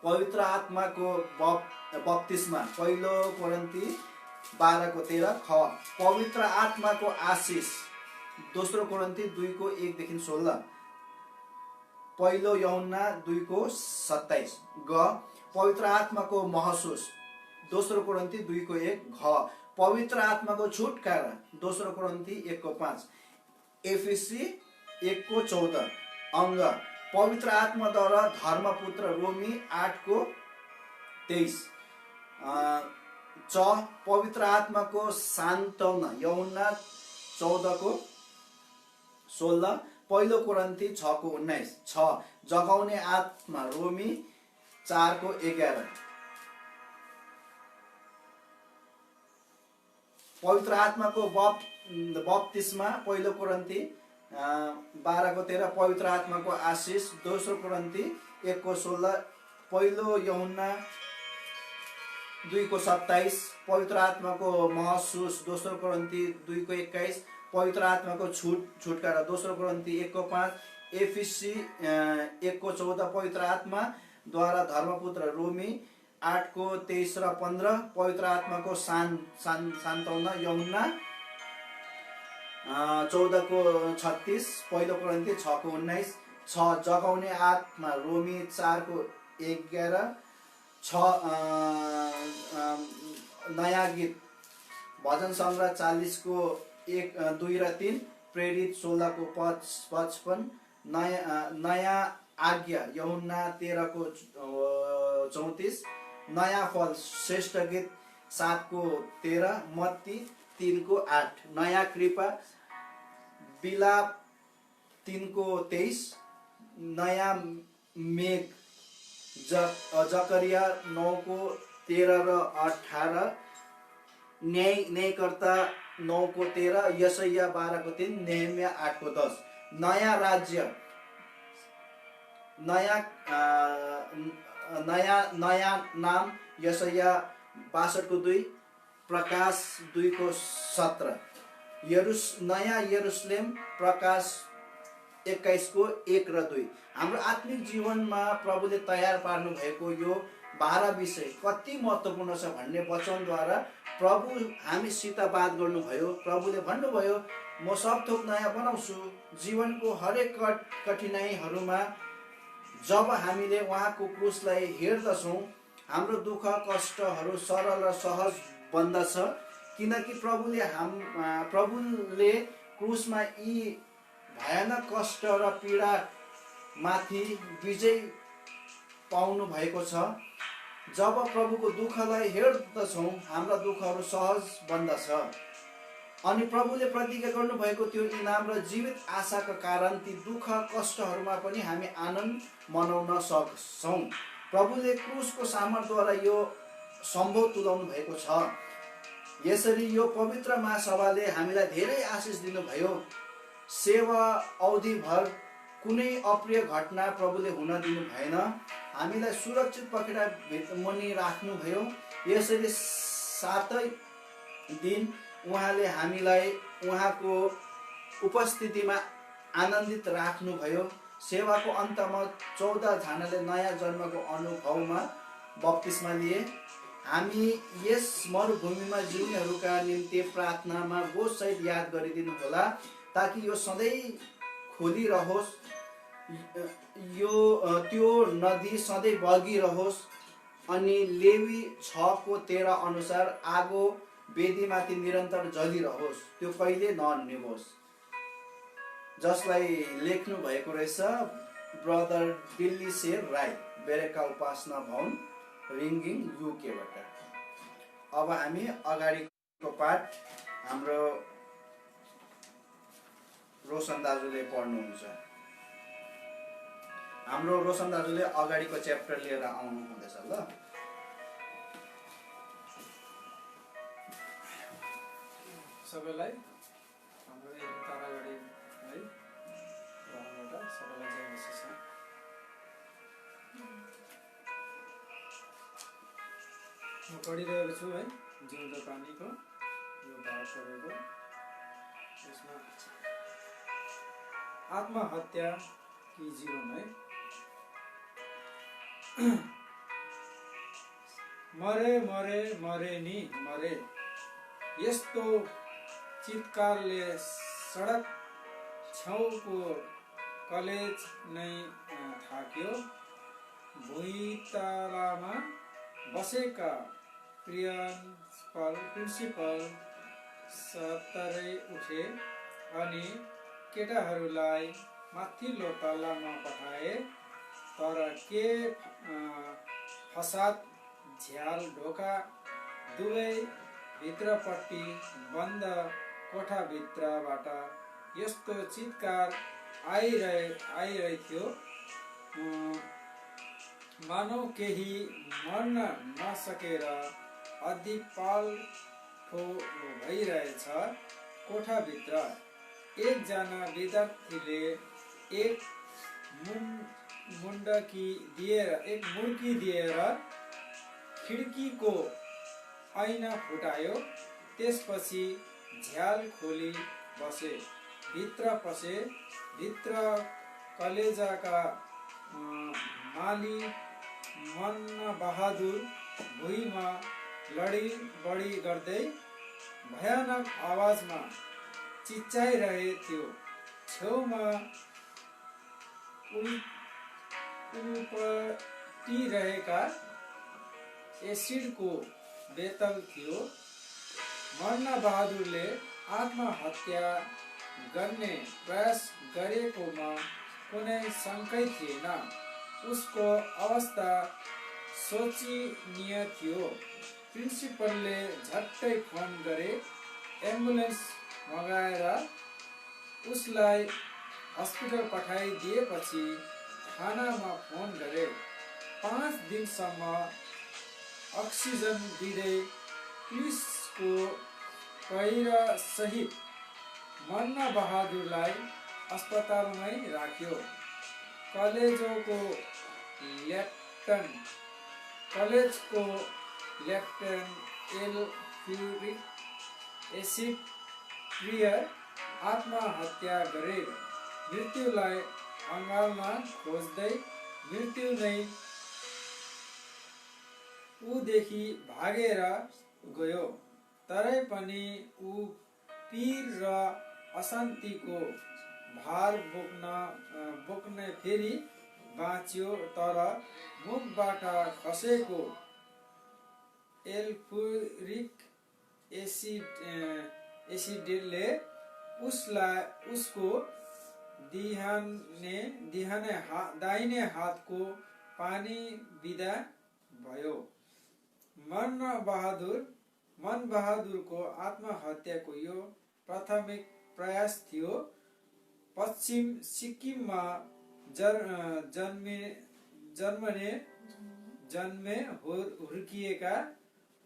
पवित्र आत्माको बप्तिस्मा 1 कोरिन्थी 12:13। ख पवित्र आत्माको आशिष 2 कोरिन्थी 2:1-16। 1 यूहन्ना 2:27। ग पवित्र आत्माको महसुस 2 कोरिन्थी 2:1। घ पवित्र आत्माको छुटकारा 2 कोरिन्थी 1:5। एफिसी 1:14। अंग पवित्र आत्माद्वारा धर्मपुत्र रोमी 8:23। च पवित्र आत्माको सान्त्वना यूहन्ना 14:16। 1 कोरिन्थी 6:19। छ जगाउने आत्मा रोमी 4:11। पवित्र आत्माको बप्तिस्मा 1 कोरिन्थी 12:13। पवित्र आत्माको आशिष 2 कोरिन्थी 1:16। 1 यूहन्ना 2:27। पवित्र आत्माको महसुस 2 कोरिन्थी 2:21। पवित्र आत्माको छुटकारा 2 कोरिन्थी 1:5। एफिसी 1:14। पवित्र आत्मा द्वारा धर्मपुत्र रोमी 8:23 र 15। पवित्र आत्माको सान्त्वना यूहन्ना 14:36। 1 कोरिन्थी 6:19। छ जगाउने आत्मा रोमी 4:11। छ नयाँ गीत भजन सङ्ग्रह 40:1-2 र 3। प्रेरित 16:55। नयाँ आज्ञा यूहन्ना 13:34। नयाँ फल श्रेष्ठ गीत 7:13। मत्ती 3:8। नयाँ कृपा बिलाप 3:23। नयाँ मेघ जकरिया 9:13 र 18। न्यायकर्ता 9:13। यशायाह 12:3। नेहमिया 8:10। नयाँ राज्य नयाँ नाम यशायाह 62:2। प्रकाश 2:17। नयाँ यरुशलेम प्रकाश 21:1 र 2। हाम्रो आत्मिक जीवनमा प्रभुले तयार पार्नु भएको यो 12 विषय कति महत्त्वपूर्ण छ भन्ने वचनद्वारा प्रभु हामीसित बात गर्नुभयो। प्रभुले भन्नुभयो म सब थोक नयाँ बनाउँछु। जीवनको हरेक कठिनाइहरूमा जब हामीले उहाँको क्रुसलाई हेर्दछौँ हाम्रो दुःख कष्टहरू सरल र सहज बन्दछ, किनकि प्रभुले क्रुसमा यी भयानक कष्ट र पीडा माथि विजय पाउनु भएको छ। जब प्रभुको दुःखलाई हेर्दछौँ हाम्रा दुःखहरू सहज बन्दछ। अनि प्रभुले प्रतिज्ञा गर्नुभएको त्यो इनाम र जीवित आशाका कारण ती दुःख कष्टहरूमा पनि हामी आनन्द मनाउन सक्छौँ। प्रभुले क्रुसको सामर्थ्यद्वारा यो सम्भव तुल्याउनु भएको छ। यसरी यो पवित्र महासभाले हामीलाई धेरै आशिष दिनुभयो। सेवा अवधिभर कुनै अप्रिय घटना प्रभुले हुन दिनु भएन। हामीलाई सुरक्षित पखेटा मुनि राख्नुभयो। यसरी 7 दिन उहाँले हामीलाई उहाँको उपस्थितिमा आनन्दित राख्नुभयो। सेवाको अन्तमा 14 जनाले नयाँ जन्मको अनुभवमा बप्तिस्मा लिए। हामी यस मरुभूमिमा जिउनेहरूका निम्ति प्रार्थनामा गोठसहित याद गरिदिनु होला, ताकि यो सधैँ खोलिरहोस्, त्यो नदी सधैँ बगिरहोस्। अनि लेवी 6:13 अनुसार आगो वेदीमाथि निरन्तर जलिरहोस्, त्यो कहिले ननिभोस्। जसलाई लेख्नु भएको रहेछ ब्रदर दिल्ली शेर राई, बेरेका उपासना भवन, रिङ्गिङ, युकेबाट। अब हामी अगाडिको पाठ हाम्रो रोशन दाजुले पढ्नुहुन्छ। हाम्रो रोशन दाजुले अगाडिको च्याप्टर लिएर आउनु हुँदैछ ल। सबैलाई हाम्रो तारागढी है रहनबाट सबैलाई जय मसीह। म पढिरहेको छु है, जिउँदो पानीको यो भाग पढेको। यसमा आत्महत्या कि जीवन है। मरे मरे मरे नि मरे, यस्तो चितकारले सडक छेउको कलेज नै थाक्यो। भुइँतलामा बसेका प्रिन्सिपल सत्तरै उठे अनि केटाहरूलाई माथिल्लो तलामा पठाए। तर के फसाद, झ्याल ढोका दुवै भित्रपट्टि बन्द कोठाभित्रबाट यस्तो चित्कार आइरहेथ्यो मानौ केही मर्न नसकेर अधिपाल्ठो भइरहेछ। कोठाभित्र एकजना विद्यार्थीले एक मुड्की दिएर खिड्कीको ऐना फुटायो। त्यसपछि झ्याल खोली बसे, भित्र पसे। भित्र कलेजाका माली मनबहादुर भुइँमा लडीबडी गर्दै भयानक आवाजमा चिच्याइरहेथ्यो। छेउमा उल्टिरहेका एसिडको बोतल थियो। मनबहादुरले आत्महत्या गर्ने प्रयास गरेकोमा कुनै शङ्कै थिएन। उसको अवस्था शोचनीय थियो। प्रिन्सिपलले झट्टै फोन गरे। एम्बुलेन्स मगाएर उसलाई हस्पिटल पठाइदिएपछि थानामा फोन गरे। 5 दिनसम्म अक्सिजन दिँदै पुलिसको पहिरासहित मनबहादुरलाई अस्पतालमै राख्यो। कलेजको लेफ्टेनेन्ट सल्फ्युरिक एसिड प्रिय आत्महत्या गरे। मृत्युलाई अँगाल्न खोज्दै मृत्यु नै ऊदेखि भागेर गयो। तरै पनि ऊ पीर र अशान्तिको भार बोक्न फेरि बाँच्यो। तर मुखबाट खसेको सल्फ्युरिक एसिडले उसको दाहिने हातको पानी बिदा भयो। मनबहादुरको आत्महत्याको यो प्राथमिक प्रयास थियो। पश्चिम सिक्किममा जन्मे हुर्किएका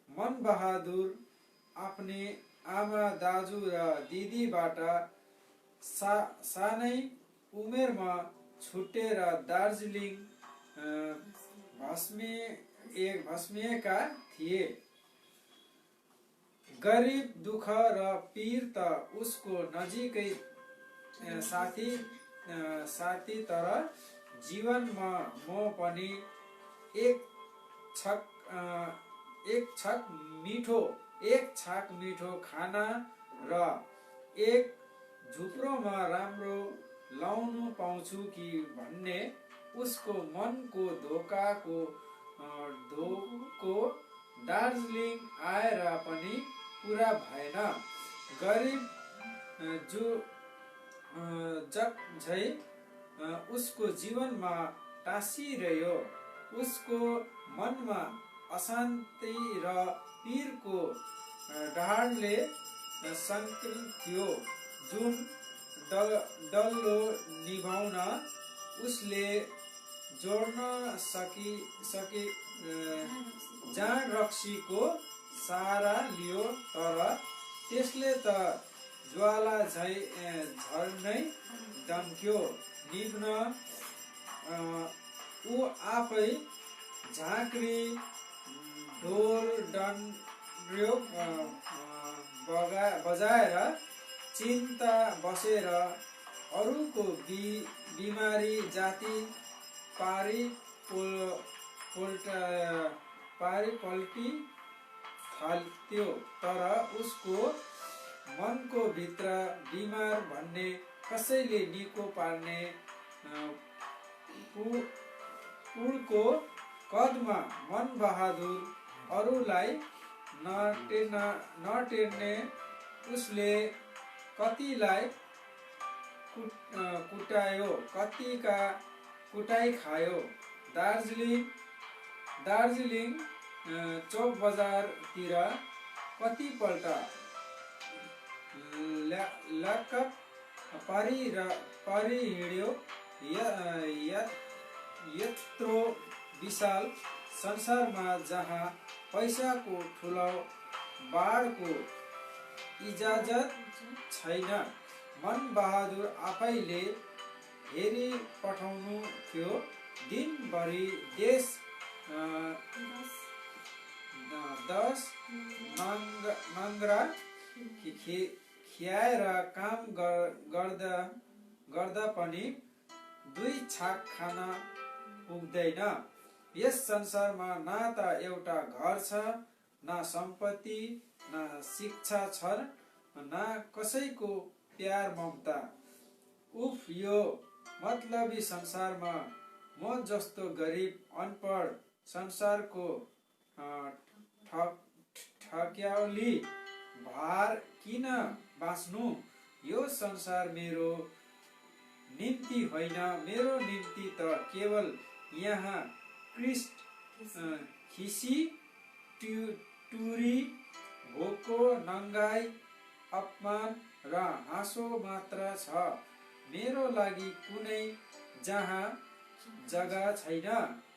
मनबहादुर आफ्नी आमा, दाजु र दिदीबाट सानै उमेरमा छुटेर दार्जिलिङ भस्मिएका थिए। गरिब, दुःख र पीर त उसको नजिकै साथी तर जीवनमा म पनि एक छाक मिठो खाना र एक झुप्रोमा राम्रो लाउनु पाउँछु कि भन्ने उसको मनको धोको दार्जिलिङ आएर पनि पुरा भएन। गरिब जगझै उसको जीवनमा टाँसिरह्यो। उसको मनमा अशान्ति र पीरको ढाडले सङ्किन्थ्यो, जुन डल्लो निभाउन उसले जोड्न सके जाँड रक्सीको सहारा लियो। तर त्यसले त ज्वाला झर्नै दम्क्यो। निभ्न ऊ आफै झाँक्री ढोल डन्ड्र्यो बजाएर चिन्ता बसेर अरूको बिमारी जाति पल्टी थाल्थ्यो, तर उसको मनको भित्र बिमार भन्ने कसैले निको पार्ने पुडको कदमा मन बहादुर अरूलाई नटेर्ने उसले कतिलाई कुटायो, कतिका कुटाई खायो। दार्जिलिङ चौक बजारतिर कतिपल्ट लकअप परिहिड्यो। यत्रो विशाल संसारमा जहाँ पैसाको ठुलो बाढको इजाजत छैन, मन बहादुर आफैले हेरी पठाउनु थियो। दिनभरि देश 10 नङ्ग्रा खियाएर काम गर्दा पनि 2 छाक खान पुग्दैन। यस संसारमा न त एउटा घर छ, न सम्पत्ति, न शिक्षा छ, न कसैको प्यार ममता। उफ, यो मतलबी संसारमा म जस्तो गरिब अनपढ संसारको ठक्याउली भार किन बाँच्नु? यो संसार मेरो निम्ति होइन, मेरो निम्ति त केवल यहाँ खिसी टुरी भोको नङ्गाई अपमान र हाँसो मात्र छ। मेरो लागि कुनै जहाँ जग्गा छैन,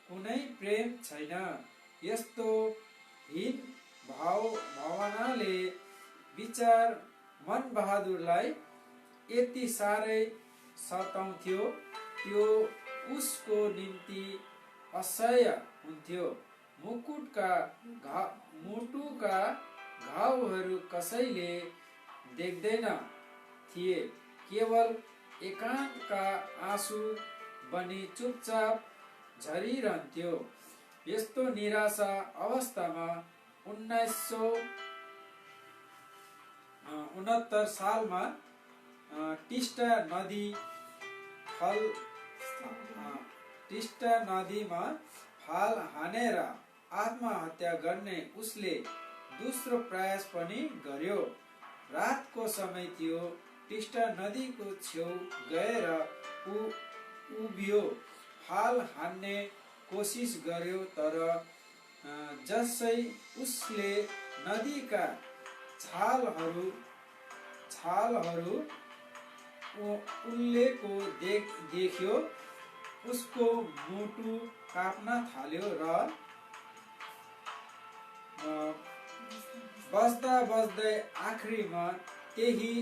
कुनै प्रेम छैन। यस्तो हीन भावनाले विचार मन बहादुरलाई यति साह्रै सताउँथ्यो, त्यो उसको निम्ति असह्य हुन्थ्यो। मुटुका घाउहरू कसैले देख्दैन थिए, केवल एकान्तका आँसु बनी चुपचाप झरिरहन्थ्यो। यस्तो निराशा अवस्थामा 1969 सालमा टिस्टा नदीमा फाल हानेर आत्महत्या गर्ने उसले दोस्रो प्रयास पनि गर्यो। रातको समय थियो, टिस्टा नदीको छेउ गएर उभियो, फाल हान्ने कोसिस गर्यो, तर जसै उसले नदीका छालहरू उल्लेको देख्यो, उसको मुटु काप्न थाल्यो र बस्दै आखिरीमा त्यही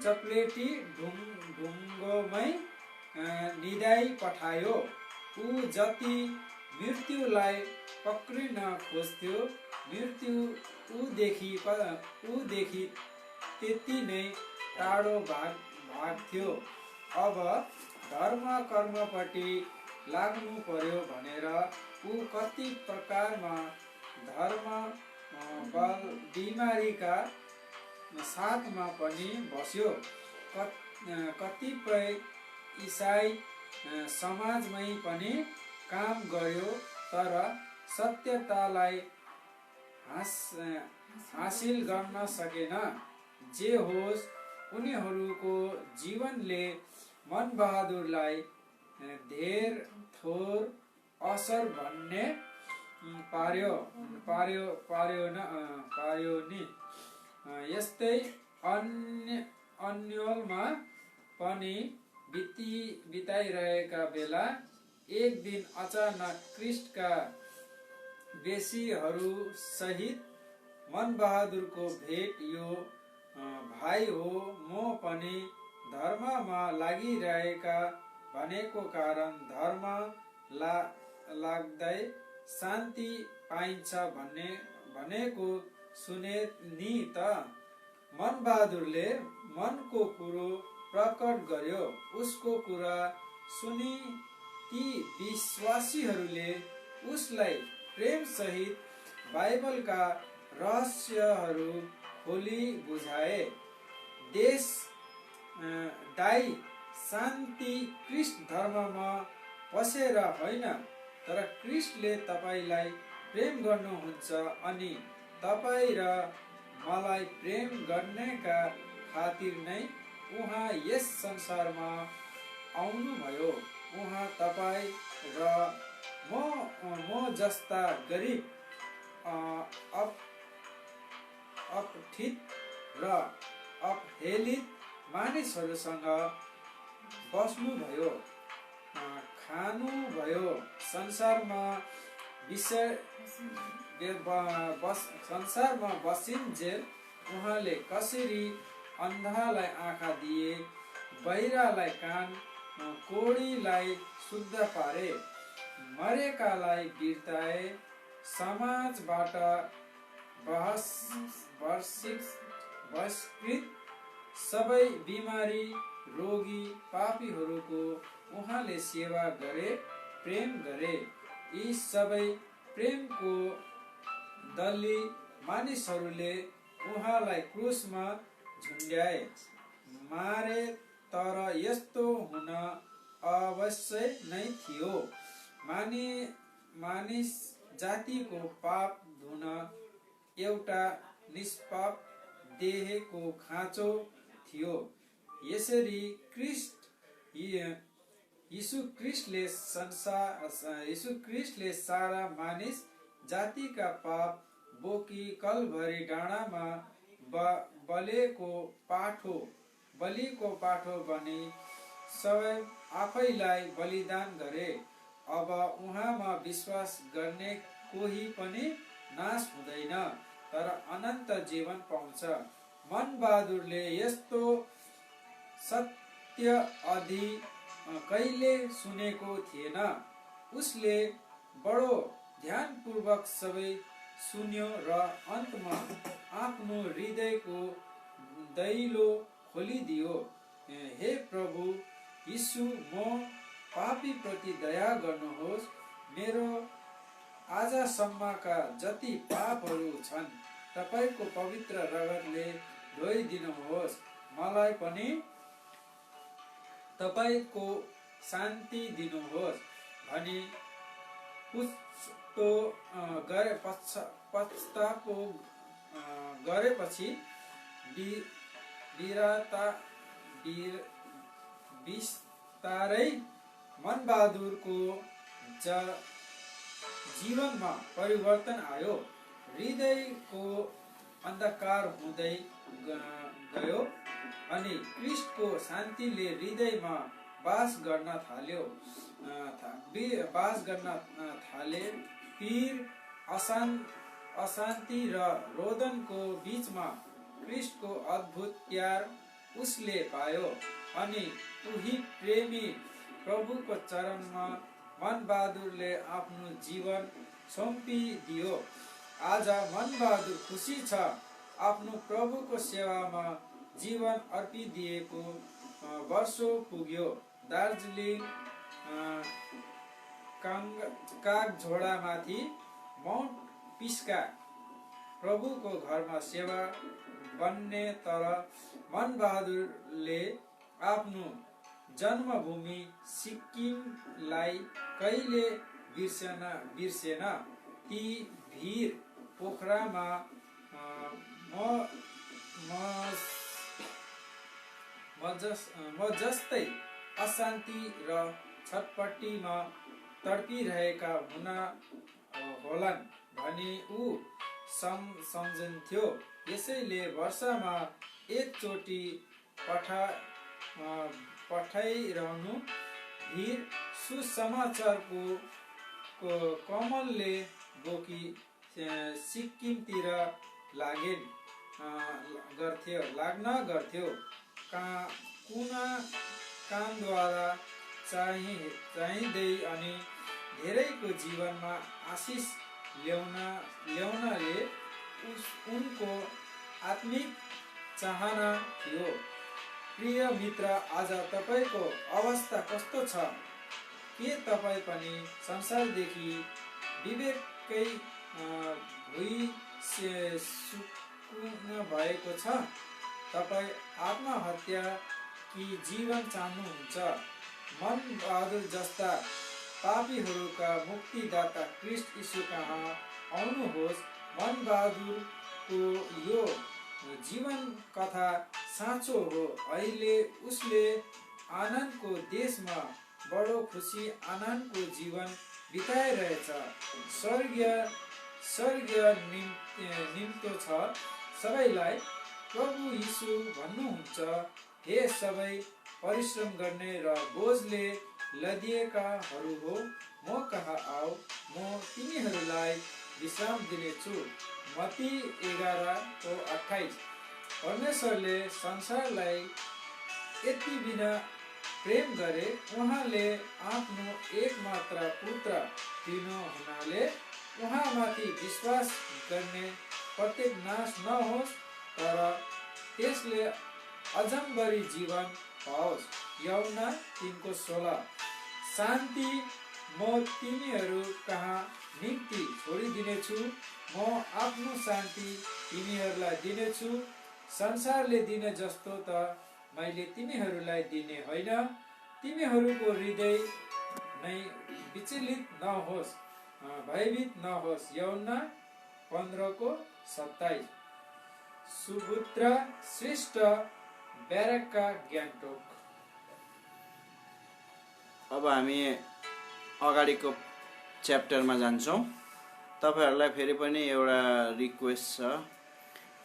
चप्लेटी ढुङ्गोमै निदाई पठायो। ऊ जति मृत्युलाई पक्रिन खोज्थ्यो, मृत्यु ऊदेखि त्यति नै टाढो भाग्थ्यो। अब धर्म कर्मपट्टि लाग्नु पर्यो भनेर ऊ कति प्रकारमा धर्म बिमारीका साथमा पनि बस्यो। कतिपय इसाई समाजमै पनि काम गर्यो, तर सत्यतालाई हासिल गर्न सकेन। जे होस्, उनीहरूको जीवनले मन बहादुरलाई धेर थोर असर भन्ने पार्यो नि। यस्तै अन्यलमा पनि बिताइरहेका बेला एक दिन अचानक क्रिस्टका बेसीहरूसहित मन बहादुरको भेट। यो भाइ हो, म पनि धर्ममा लागिरहेका भनेको कारण धर्म लाग्दै शान्ति पाइन्छ भनेको सुने नि त। मनबहादुरले मनको कुरो प्रकट गर्यो। उसको कुरा सुनि ती विश्वासीहरूले उसलाई प्रेम सहित बाइबलका रहस्यहरू खोली बुझाए। देश दाई शान्ति ख्रिस्ट धर्ममा पसेर होइन, तर ख्रिस्टले तपाईलाई प्रेम गर्नुहुन्छ अनि तपाईँ र मलाई प्रेम गर्नेका खातिर नै उहाँ यस संसारमा आउनुभयो। उहाँ तपाईँ र म जस्ता गरिब, अपठित र अपहेलित मानिसहरूसँग बस्नुभयो, खानुभयो। संसारमा बसिन्जेल उहाँले कसरी अन्धालाई आँखा दिए, बहिरालाई कान, कोढीलाई शुद्ध पारे, मरेकालाई बिर्ताए, समाजबाट बहिष्कृत सबै बिमारी, रोगी, पापीहरूको उहाँले सेवा गरे, प्रेम गरे। यी सबै प्रेमको दल्ली मानिसहरूले उहाँलाई क्रुसमा झुन्ड्याए, मारे, तर यस्तो हुन आवश्यक नै थियो। मानिस जातिको पाप धुन एउटा निष्पाप देहको खाँचो थियो। यसरी यीशु ख्रिस्टले सारा मानिस जातिका पाप बोकी कलभरी डाँडामा बलिको पाठो बनी सबै आफैलाई बलिदान गरे। अब उहाँमा विश्वास गर्ने कोही पनि नाश हुँदैन, तर अनन्त जीवन पाउँछ। मनबहादुरले यस्तो सत्य अधि कहिले सुनेको थिएन। उसले बडो ध्यानपूर्वक सबै सुन्यो र अन्तमा आफ्नो हृदयको दैलो खोलिदियो। हे प्रभु यीशु, म पापी प्रति दया गर्नुहोस्। मेरो आजसम्मका जति पापहरू छन् तपाईको पवित्र रगतले धोइदिनुहोस्। मलाई पनि तपाईको शान्ति दिनुहोस् भनी पश्चाताप गरेपछि बिस्तारै मनबहादुरको जीवनमा परिवर्तन आयो। हृदयको अन्धकार हुँदै गयो अनि ख्रिस्टको शान्तिले हृदयमा बास गर्न थाले। पीर, अशान्ति र रोदनको बीचमा ख्रिस्टको अद्भुत प्यार उसले पायो अनि उही प्रेमी प्रभुको चरणमा मनबहादुरले आफ्नो जीवन सुम्पिदियो। आज मनबहादुर खुसी छ। आफ्नो प्रभुको सेवामा जीवन अर्पिदिएको वर्षौं पुग्यो। दार्जिलिङ कागझोडामाथि माउन्ट पिस्का प्रभुको घरमा सेवा बन्ने, तर मनबहादुरले आफ्नो जन्मभूमि सिक्किमलाई कहिले बिर्सेन। ती भिर पोखरामा म जस्तै अशान्ति र छटपट्टिमा तडपिरहेका हुन होलान् भनी ऊ सम्झन्थ्यो। यसैले वर्षमा एकचोटि पठाइरहनु भिर सुसमाचारको कमलले बोकी सिक्किमतिर लाग्न गर्थ्यो। कुना कामद्वारा चाहिँदै अनि धेरैको जीवनमा आशिष ल्याउनाले उनको आत्मिक चाहना थियो। प्रिय मित्र, आज तपाईको अवस्था कस्तो छ? के तपाईँ पनि संसारदेखि विवेककै भुइँसुक्नु भएको छ? तपाईँ आत्महत्या कि जीवन चाहनुहुन्छ? मन बहादुर जस्ता पापीहरूका मुक्तिदाता क्रिस्ट यीशु कहाँ आउनुहोस्। मन बहादुरको यो जीवन कथा साँचो हो। अहिले उसले आनन्दको देशमा बडो खुसी आनन्दको जीवन बिताइरहेछ। स्वर्गीय निम्तो छ सबैलाई। प्रभु यीशु भन्नुहुन्छ, हे सबै परिश्रम गर्ने र बोझले लदिएकाहरू हो, म कहाँ आऊ, म तिमीहरूलाई विश्राम दिनेछु। मत्ती 11:28। परमेश्वरले संसारलाई यति बिना प्रेम गरे, उहाँले आफ्नो एकमात्र पुत्र दिनु हुनाले उहाँमाथि विश्वास गर्ने प्रत्येक नाश नहोस् तर त्यसले अजम्बरी जीवन पाओस्। यूहन्ना 3:16। शान्ति म तिमीहरू कहाँ निम्ति छोडिदिनेछु, म आफ्नो शान्ति तिमीहरूलाई दिनेछु। संसारले दिने जस्तो त मैले तिमीहरूलाई दिने होइन। तिमीहरूको हृदय नै विचलित नहोस्, भयभीत नहोस्। यूहन्ना 15:27। सुभद्रा श्रेष्ठ, ब्यारेकका गान्तोक। अब हामी अगाडिको च्याप्टरमा जान्छौँ। तपाईँहरूलाई फेरि पनि एउटा रिक्वेस्ट छ,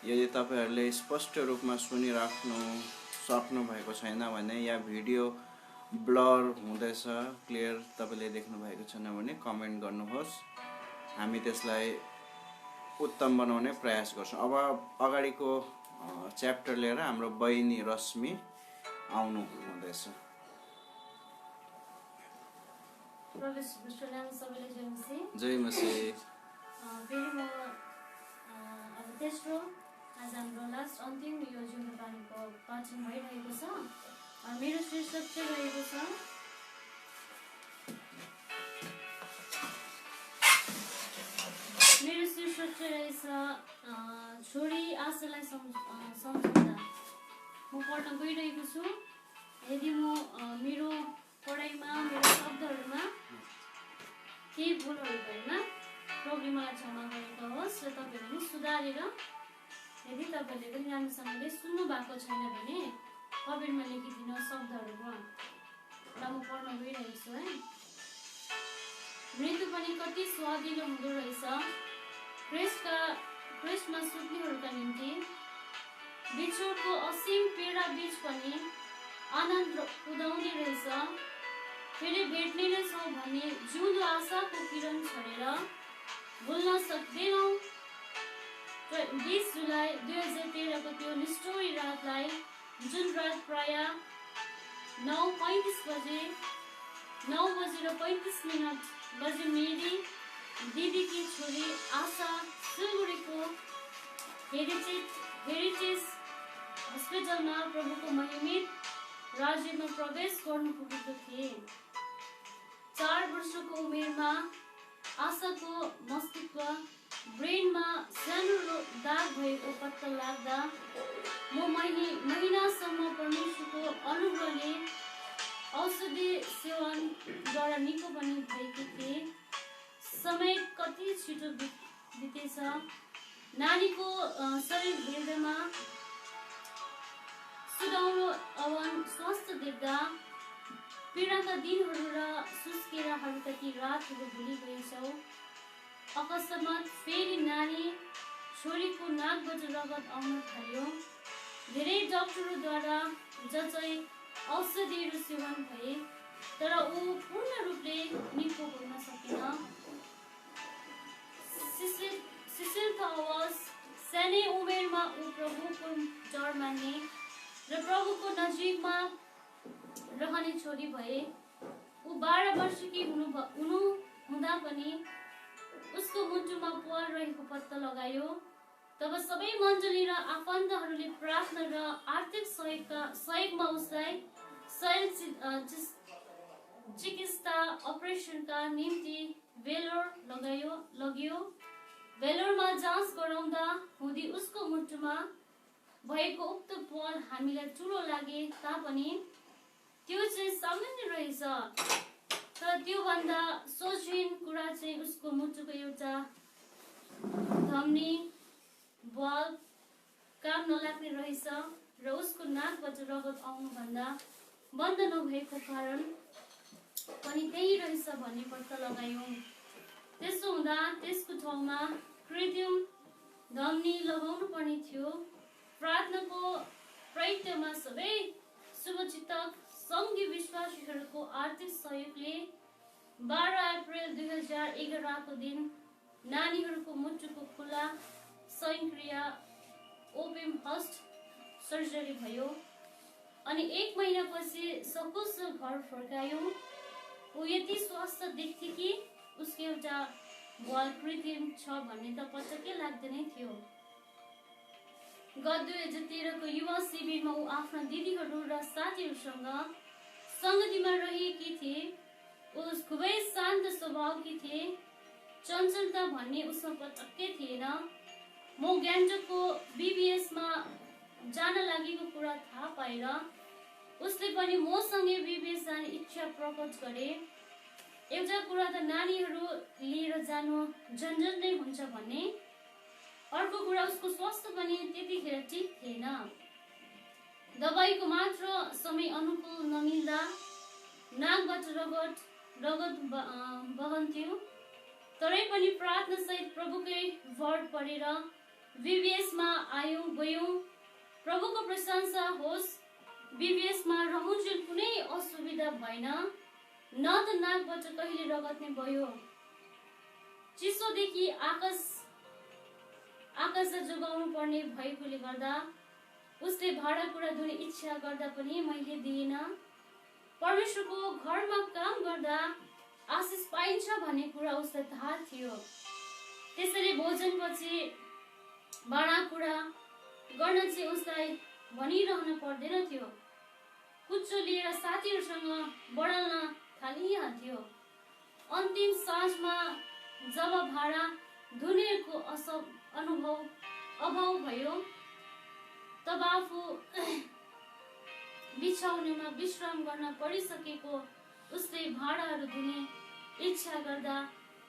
यदि तपाईँहरूले स्पष्ट रूपमा सुनिराख्नु सक्नु भएको छैन भने या भिडियो ब्लर हुँदैछ, क्लियर तपाईँले देख्नु भएको छैन भने कमेन्ट गर्नुहोस्, हामी त्यसलाई उत्तम बनाउने प्रयास गर्छौँ। अब अगाडिको च्याप्टर लिएर हाम्रो बहिनी रश्मि आउनु हुँदैछ। जय मसीह। फेरि म अब तेस्रो आज हाम्रो लास्ट अन्तिम यो जिउँदो पानीको पाठन भइरहेको छ। मेरो शीर्षक चाहिँ रहेको छ छोडी आशालाई सम्झाउँदा। म पढ्न गइरहेको छु। यदि म मेरो पढाइमा मेरो शब्दहरूमा केही भुलहरू भएमा प्रभुले मलाई क्षमा गरेको होस् र तपाईँहरूले सुधारेर यदि तपाईँले पनि राम्रोसँगले सुन्नु भएको छैन भने कमेन्टमा लेखिदिनु शब्दहरूको। र म पढ्न गइरहेको छु है। मृत्यु पनि कति स्वादिलो हुँदो रहेछ क्रिस्टमा सुत्नेहरूका निम्ति। बिछोडको असीम पीडा बीच पनि आनन्द उदाउने रहेछ। फेरि भेट्ने नै छौँ भन्ने जिउँदो आशाको किरण छरेर भुल्न सक्दैनौँ। 20 जुलाई 2013 को त्यो निष्ठुरी रातलाई, जुन रात प्राय 9:35 बजे मेरी दिदीकी छोरी आशा सिलगढीको हेरिटेज हस्पिटलमा प्रभुको महिमित राज्यमा प्रवेश गर्नु पुगेको थिए। 4 वर्षको उमेरमा आशाको मस्तिष्क ब्रेनमा सानो दाग भएको पत्ता लाग्दा म महिनासम्म परमेश्वरको अनुग्रहले औषधि सेवनद्वारा निको पनि भएकी थिए। समय कति छिटो बितेछ। नानीको शरीर हेर्दामा सुधाउरो अवन स्वास्थ्य देख्दा पीडाका दिनहरू र सुस्केराहरूका ती रातहरू भुलि गएछौँ। अकस्मात फेरि नानी छोरीको नाकबाट रगत आउन थाल्यो। धेरै डाक्टरद्वारा जसै औषधिहरू सेवन भए तर ऊ पूर्ण रूपले निको हुन सकेन। शिशिलता आवाज सानै उमेरमा ऊ प्रभुको डर मान्ने र प्रभुको नजिकमा रहने छोरी भए। ऊ 12 वर्षकी हुनु हुँदा पनि उसको मुटुमा प्वाल रहेको पत्ता लगायो। तब सबै मण्डली र आफन्तहरूले प्रार्थना र आर्थिक सहयोगमा उसलाई शैल चिकित्सा अपरेसनका निम्ति भेलोर लग्यो। भेलोरमा जाँच गराउँदा हुँदी उसको मुटुमा भएको उक्त प्वाल हामीलाई ठुलो लागे तापनि त्यो चाहिँ सामान्य रहेछ। तर त्योभन्दा सोचहीन कुरा चाहिँ उसको मुटुको एउटा धमनी बल्ब काम नलाग्ने रहेछ र उसको नाकबाट रगत आउनुभन्दा बन्द नभएको कारण पनि त्यही रहेछ भन्ने पत्ता लगायौँ। त्यसो हुँदा त्यसको ठाउँमा कृत्रिम धमनी लगाउनु पर्ने थियो। प्रार्थनाको प्रयत्नमा सबै शुभचिन्तक सङ्घीय विश्वासीहरूको आर्थिक सहयोगले 12 अप्रिल 2011 को दिन नानीहरूको मुटुको खुला शयनक्रिया ओपन हार्ट सर्जरी भयो अनि 1 महिनापछि सकुशल घर फर्कायौँ। ऊ यति स्वस्थ देख्थे कि उसको एउटा बल कृत्रिम छ भन्ने त पटक्कै लाग्दैन थियो। गत 2013 को युवा शिविरमा ऊ आफ्ना दिदीहरू र साथीहरूसँग सङ्गतिमा रहेकी थिए। ऊ खुबै शान्त स्वभावकी थिए। चञ्चलता भन्ने उसमा पटक्कै थिएन। म ग्यान्टोकको बीबीएसमा जान लागेको कुरा थाहा पाएर उसले पनि मसँगै बीबीएस जाने इच्छा प्रकट गरे। एउटा कुरा त नानीहरू लिएर जानु झन्झट नै हुन्छ भन्ने, अर्को कुरा उसको स्वास्थ्य पनि त्यतिखेर ठिक थिएन। दबाईको मात्र समय अनुकूल नमिल्दा नाकबाट रगत बहन्थ्यो। तरै पनि प्रार्थना सहित प्रभुकै भर परेर बीबीएसमा आयौँ गयौँ। प्रभुको प्रशंसा होस्, बीबीएसमा रहन्जेल कुनै असुविधा भएन, न त नाकबाट कहिले रगत नै बह्यो। चिसोदेखि आकाश जोगाउनु पर्ने भएकोले गर्दा उसले भाँडाकुँडा धुने इच्छा गर्दा पनि मैले दिएन। परमेश्वरको घरमा काम गर्दा आशिष पाइन्छ भन्ने कुरा उसलाई थाहा थियो। त्यसैले भोजनपछि भाँडाकुँडा गर्न चाहिँ उसलाई भनिरहन पर्दैन थियो। कुच्चो लिएर साथीहरूसँग बढाल्न थालिहाल्थ्यो। अन्तिम साँझमा जब भाँडा धुनेको अभाव भयो तब आफू बिछाउनेमा विश्राम गर्न परिसकेको उसले भाँडाहरू धुने इच्छा गर्दा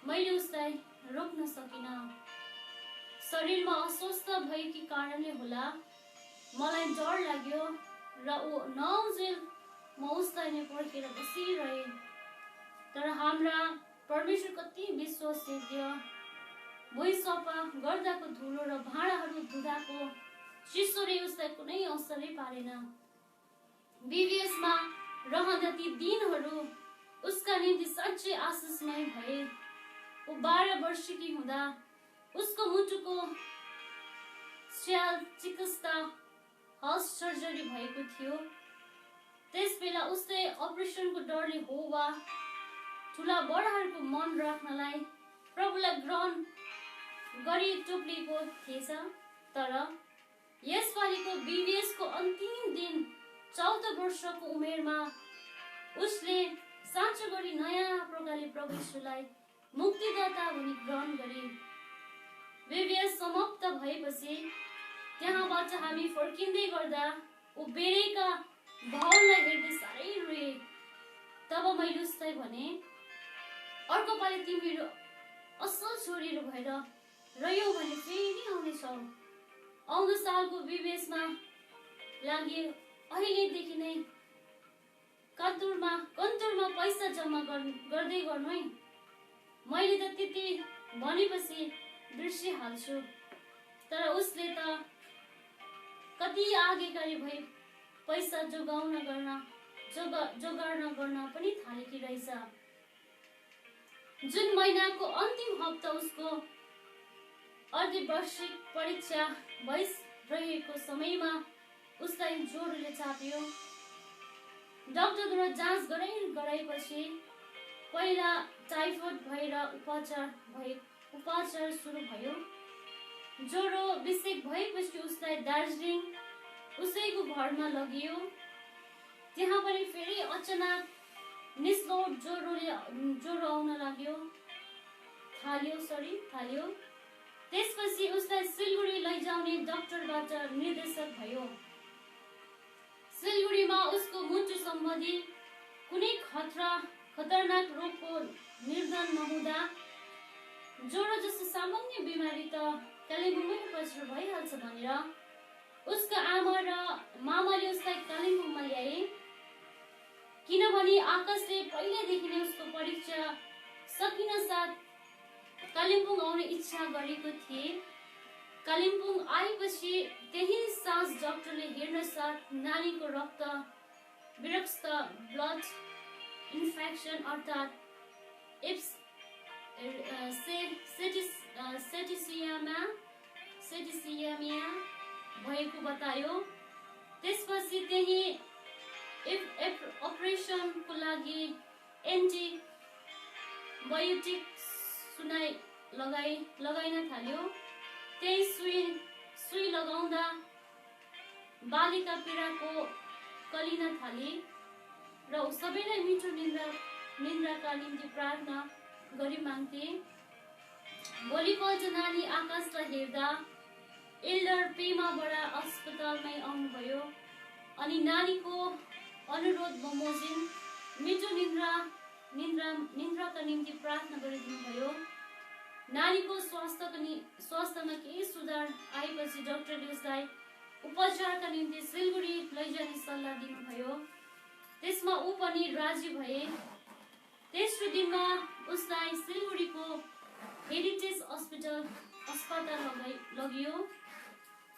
मैले उसलाई रोक्न सकिन। शरीरमा अस्वस्थ भएकी कारणले होला मलाई डर लाग्यो र ऊ नआउन्जेल म उसलाई नै पर्खेर बसिरहे। तर हाम्रा परमेश्वर कति विश्वसनीय, भुइँ सफा गर्दाको धुलो र भाँडाहरू धुँदाको चिसोले उसलाई कुनै असरै पारेन। बीबीएसमा रहँदा ती दिनहरू उसका निम्ति साँच्चै आशिषमय भए। ऊ 12 वर्षकी हुँदा उसको मुटुको शल्य चिकित्सा हार्ट सर्जरी भएको थियो। त्यस बेला उसले अपरेसनको डरले हो वा ठुला बडाहरूको मन राख्नलाई प्रभुलाई ग्रहण गरी टोक्लिएको थिएछ। तर यसपालिको बीबीएसको अन्तिम दिन 14 वर्षको उमेरमा उसले साँचो गरी नयाँ प्रकारले प्रभु यीशुलाई मुक्तिदाता भनी ग्रहण गरे। बीबीएस समाप्त भएपछि त्यहाँबाट हामी फर्किँदै गर्दा ऊ बेरेका भवनलाई हेर्दै साह्रै रोए। तब मैले उसलाई भने, अर्को पालि तिमीहरू असल छोरीहरू भएर रह्यौ भने फेरि आउनेछौ। आउँदो सालको बीबीएसमा लागि अहिलेदेखि नै कन्तुरमा पैसा जम्मा गर्दै गर्नु है। मैले त त्यति भनेपछि बिर्सिहाल्छु। तर उसले त कति आगेकारी भई पैसा जोगाड गर्न पनि थालेकी रहेछ। जुन महिनाको अन्तिम हप्ता उसको अर्धवार्षिक परीक्षा भइरहेको समयमा उसलाई ज्वरोले चाप्यो। डाक्टरद्वारा जाँच गराएपछि पहिला टाइफोइड भएर उपचार सुरु भयो। ज्वरो विषेक भएपछि उसलाई दार्जिलिङ उसैको घरमा लगियो। त्यहाँ पनि फेरि अचानक निस्लो ज्वरो आउन थाल्यो। त्यसपछि उसलाई सिलगढी लैजाउने डाक्टरबाट निर्देशक भयो। सिलगढीमा उसको मुटु सम्बन्धी कुनै खतरनाक रोगको निर्धारण नहुँदा ज्वरो जस्तो सामान्य बिमारी त कालिम्पोङमै उपचार भइहाल्छ भनेर उसका आमा र मामाले उसलाई कालिम्पोङमा ल्याए। किनभने आकाशले पहिलेदेखि नै उसको परीक्षा सकिन साथ कालिम्पोङ आउने इच्छा गरेको थिए। कालिम्पोङ आएपछि त्यही साँझ डाक्टरले हेर्न साथ नानीको रक्त विरक्त ब्लड इन्फेक्सन अर्थात् सेटिसियामिया भएको बतायो। त्यसपछि त्यही अपरेसनको लागि एन्टिबायोटिक लगाइन थाल्यो। त्यही सुई लगाउँदा बालिका पीडाको कलिन थाले र सबैलाई मिठो निन्द्राका निम्ति प्रार्थना गरी माग्थे। भोलिपल्ट नानी आकाशलाई हेर्दा एल्डर पेमाबाट अस्पतालमै आउनुभयो अनि नानीको अनुरोध बमोजिम मिठो निन्द्राका निम्ति प्रार्थना गरिदिनुभयो। नानीको स्वास्थ्यमा केही सुधार आएपछि डाक्टरले उसलाई उपचारका निम्ति सिलगढी लैजाने सल्लाह दिनुभयो। त्यसमा ऊ पनि राजी भए। तेस्रो दिनमा उसलाई सिलगढीको हेरिटेज अस्पताल लगियो।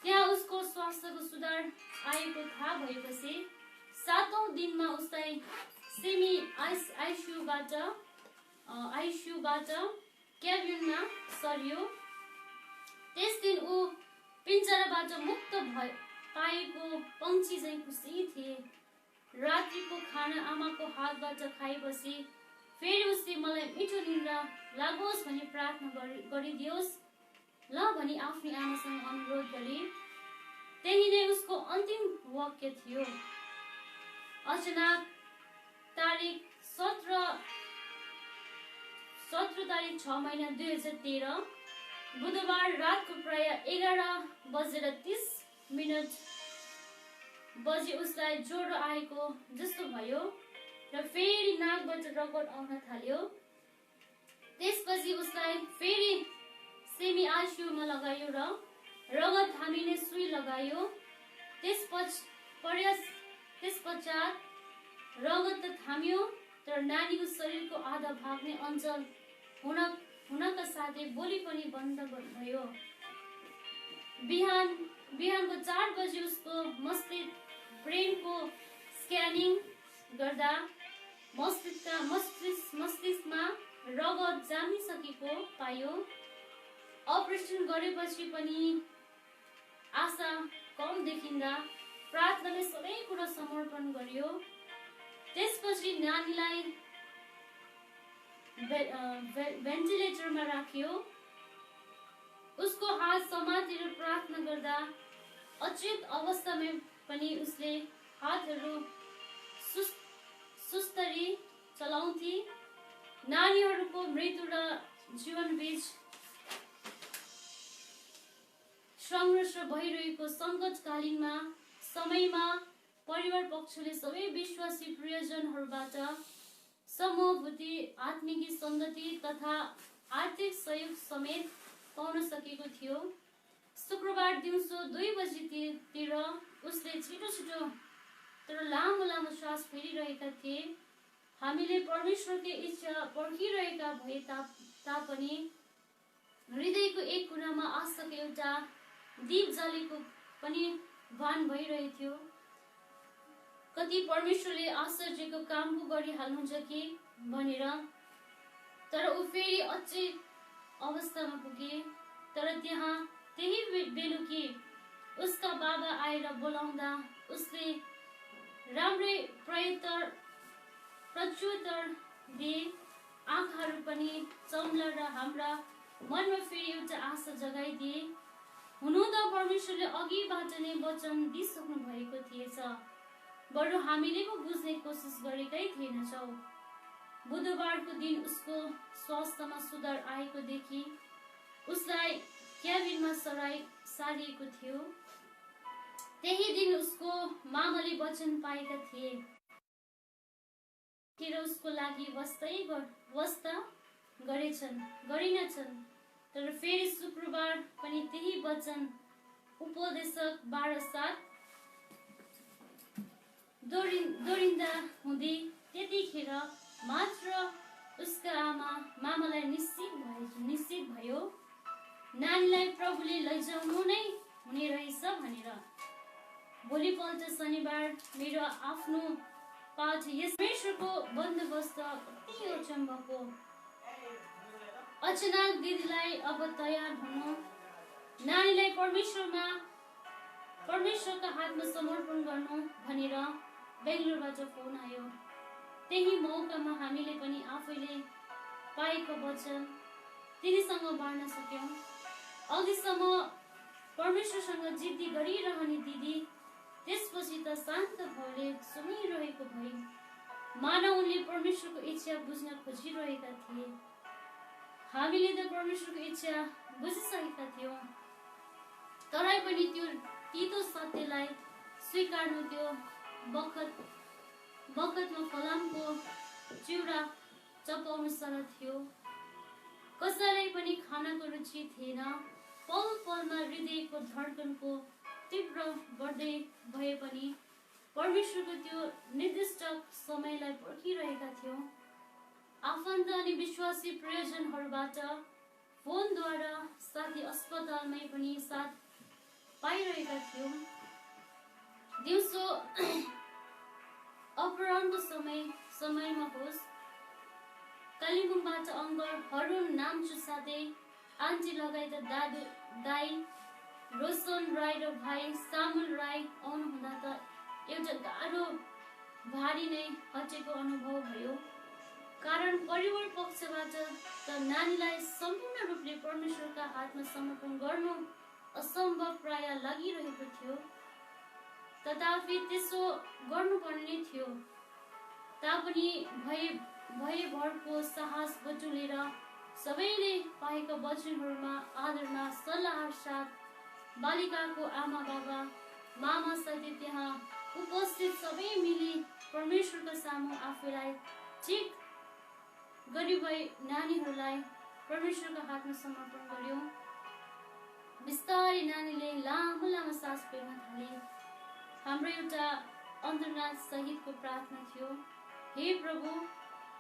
त्यहाँ उसको स्वास्थ्यको सुधार आएको थाहा भएपछि 7औं दिनमा उसलाई सेमी आइसियुबाट क्याबिनमा सरियो। त्यस दिन ऊ पिञ्जराबाट मुक्त पाएको पंक्षी चाहिँ खुसी थिए। रात्रिको खाना आमाको हातबाट खाएपछि फेरि उसले मलाई मिठो निन्द्रा लागोस् भनी प्रार्थना गरिदियोस् ल भनी आफ्नी आमासँग अनुरोध गरे। त्यही नै उसको अन्तिम वाक्य थियो। अचानक तारिक 17 तारिक 6 महिना 2013 बुधबार रातको प्राय 11:30 बजे उसलाई ज्वरो आएको जस्तो भयो र फेरि नाकबाट रगत आउन थाल्यो। त्यसपछि उसलाई फेरि सेमी आइसियुमा लगायो र रगत थामिने सुई लगायो। त्यसपश्चात रगत त थामियो तर नानीको शरीरको आधा भाग नै अञ्चल हुनका साथै बोली पनि बन्द भयो। बिहानको 4 बजे उसको ब्रेनको स्क्यानिङ गर्दा मस्तिष्कमा रगत जामिसकेको पाइयो। अपरेसन गरेपछि पनि आशा कम देखिँदा प्रार्थनाले सबै कुरा समर्पण गरियो। त्यसपछि नानीलाई भेन्टिलेटरमा राखियो। उसको हात समातेर प्रार्थना गर्दा अचेत अवस्थामा पनि उसले हातहरू सुस्तरी चलाउँथे। नानीहरूको मृत्यु र जीवनबीच सङ्घर्ष भइरहेको सङ्कटकालीन समयमा परिवार पक्षले सबै विश्वासी प्रियजनहरूबाट सहानुभूति, आत्मिक सङ्गति तथा आर्थिक सहयोग समेत पाउन सकेको थियो। शुक्रबार दिउँसो 2 बजेतिर उसले छिटो तर लामो श्वास फेरिरहेका थिए। हामीले परमेश्वरको इच्छा पर्खिरहेका भए तापनि हृदयको एक कुनामा आशाको एउटा दीप जलेको पनि भान भइरहेथ्यो। कति परमेश्वरले आश्चर्यको काम पो गरिहाल्नुहुन्छ कि भनेर। तर ऊ फेरि अचेत अवस्थामा पुगे। तर त्यही बेलुकी उसका बाबा आएर बोलाउँदा उसले राम्रै प्रत्युत्तर दिए। आँखाहरू पनि चम्ला र हाम्रा मनमा फेरि एउटा आशा जगाइदिए। हुनु त परमेश्वरले अघिबाट नै वचन दिइसक्नु भएको थिएछ, बरु हामीले पो बुझ्ने कोसिस गरेकै थिएनछौँ। बुधबारको दिन उसको स्वास्थ्यमा सुधार आएको देखि उसलाई क्याबिनमा सारिएको थियो। त्यही दिन उसको मामाले वचन पाएका थिए र उसको लागि वास्ता गरिनेछन्। तर फेरि शुक्रबार पनि त्यही वचन उपदेशक 12:7 दोहोरिँदा हुँदै त्यतिखेर मात्र उसका मामालाई निश्चित भयो नानीलाई प्रभुले लैजाउनु नै हुने रहेछ भनेर। भोलिपल्ट शनिबार मेरो आफ्नो पाठ यस परमेश्वरको बन्दोबस्त कति अचम्मको। अचानक दिदीलाई अब तयार हुनु, नानीलाई परमेश्वरका हातमा समर्पण गर्नु भनेर बेङ्गलोरबाट फोन आयो। त्यही मौकामा हामीले पनि आफैले पाएको वचन तिनीसँग बाँड्न सक्यौँ। अघिसम्म परमेश्वरसँग जिद्दी गरिरहने दिदी त्यसपछि त शान्त भावले सुनिरहेको भए। मानव उनले परमेश्वरको इच्छा बुझ्न खोजिरहेका थिए। हामीले त परमेश्वरको इच्छा बुझिसकेका थियौँ, तरै पनि त्यो तितो सत्यलाई स्वीकार्नु त्यो बखतमा फलामको चिउरा चपाउनु सरल थियो। कसैलाई पनि खानाको रुचि थिएन। पल पलमा हृदयको धड्कनको तीव्र बढ्दै भए पनि परमेश्वरको त्यो निर्दिष्ट समयलाई पर्खिरहेका थियौँ। आफन्त अनि विश्वासी प्रियजनहरूबाट फोनद्वारा साथी अस्पतालमै पनि साथ पाइरहेका थियौँ। दिउँसो अपराह्नको समयमा होस्, कालिम्पोङबाट अङ्कल हरुण नाम्चु साथै आन्टी लगायत दाई रोशन राई र भाइ सामुल राई आउनुहुँदा त एउटा गाह्रो भारी नै हटेको अनुभव भयो। कारण परिवार पक्षबाट त नानीलाई सम्पूर्ण रूपले परमेश्वरका हातमा समर्पण गर्नु असम्भव प्राय लागिरहेको थियो। तथापि त्यसो गर्नुपर्ने नै थियो। तापनि भयभरको साहस बटुलेर सबैले पाएका वचनहरूमा आदरमा सल्लाह साथ बालिकाको आमा बाबा मामा साथै त्यहाँ उपस्थित सबै मिली परमेश्वरका सामु आफूलाई ठिक गरी भई नानीहरूलाई परमेश्वरका हातमा समर्पण गर्यो। बिस्तारै नानीले लामो लामो सास फेर्न थाले। हाम्रो एउटा अन्तर्नाद सहितको प्रार्थना थियो, हे प्रभु,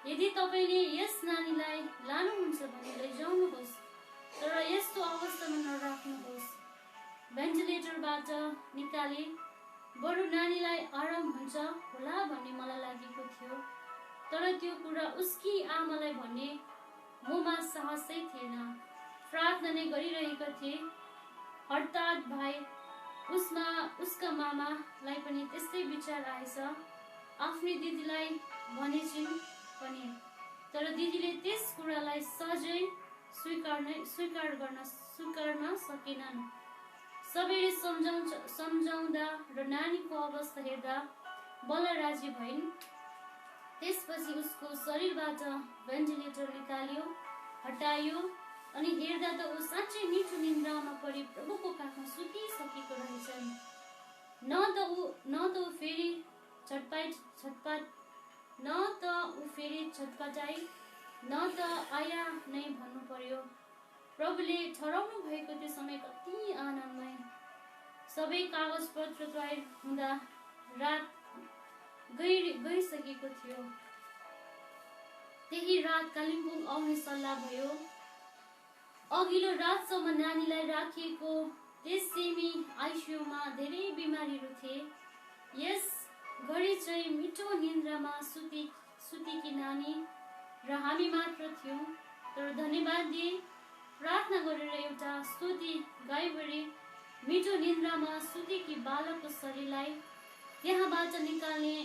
यदि तपाईँले यस नानीलाई लानुहुन्छ भने लैजाउनुहोस्, तर यस्तो अवस्थामा नराख्नुहोस्। भेन्टिलेटरबाट निकाले बरु नानीलाई आराम हुन्छ होला भन्ने मलाई लागेको थियो। तर त्यो कुरा उसकी आमालाई भन्ने ममा साहसै थिएन। प्रार्थना नै गरिरहेका थिए। हठात भाइ उसका मामालाई पनि त्यस्तै विचार आएछ। आफ्नै दिदीलाई भनेछिन् पनि, तर दिदीले त्यस कुरालाई सहजै स्वीकार गर्न सकेनन्। सबैले सम्झाउँदा र नानीको अवस्था हेर्दा बल्ल राजी भइन्। त्यसपछि उसको शरीरबाट भेन्टिलेटर हटाइयो अनि हेर्दा त ऊ साँच्चै मिठो निन्द्रामा परि प्रभुको काखमा सुतिसकेको रहेछन्। न त ऊ फेरि छटपटाई न त आया नै भन्नु पर्यो। प्रभुले ठहराउनु भएको त्यो समय कति आनन्दमय। सबै कागज पत्र तयार हुँदा रात गइसकेको थियो। त्यही रात कालिम्पोङ आउने सल्लाह भयो। अघिल्लो रातसम्म नानीलाई राखिएको त्यस सेमी आइसियुमा धेरै बिमारीहरू थिए। यस घडी चाहिँ मिठो निन्द्रामा सुतेकी नानी र हामी मात्र थियौँ। तर धन्यवाद दिए, प्रार्थना गरेर एउटा स्तुति गाईबरी मिठो निन्द्रामा सुतेकी बालकको शरीरलाई त्यहाँबाट निकाल्ने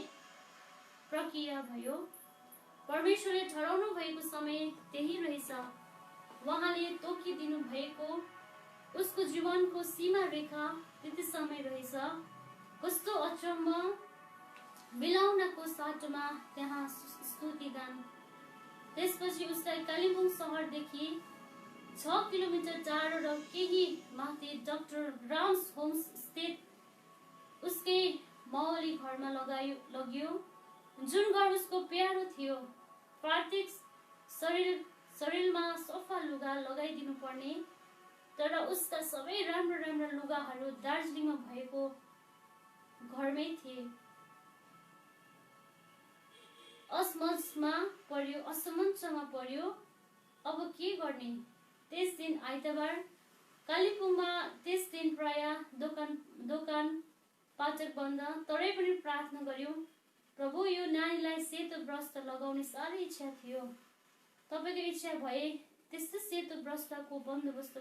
प्रक्रिया भयो। परमेश्वरले ठहराउनु भएको समय त्यही रहेछ। उहाँले तोकिदिनु भएको उसको जीवनको सीमा रेखा त्यति समय रहेछ। कस्तो अचम्म, मिलाउनको साटोमा त्यहाँ स्तुतिगान। त्यसपछि उसलाई कालिम्पोङ सहरदेखि 6 किलोमिटर टाढो र केही माथि डाक्टर ग्राम्स होम्स स्थित उसकै मावली घरमा लग्यो, जुन घर उसको प्यारो थियो। प्रत्येक शरीरमा सफा लुगा लगाइदिनु पर्ने, तर उसका सबै राम्रा लुगाहरू दार्जिलिङमा भएको घरमै थिए। असमञ्चमा पर्यो। अब के गर्ने? त्यस दिन आइतबार कालिम्पोङमा त्यस दिन प्राय दोकान पाचक बन्द। तरै पनि प्रार्थना गर्यो, प्रभु यो नानीलाई सेतो वस्त्र लगाउने साह्रै इच्छा थियो। तपाईँको इच्छा भए त्यस्तो सेतो वस्त्रको बन्दोबस्त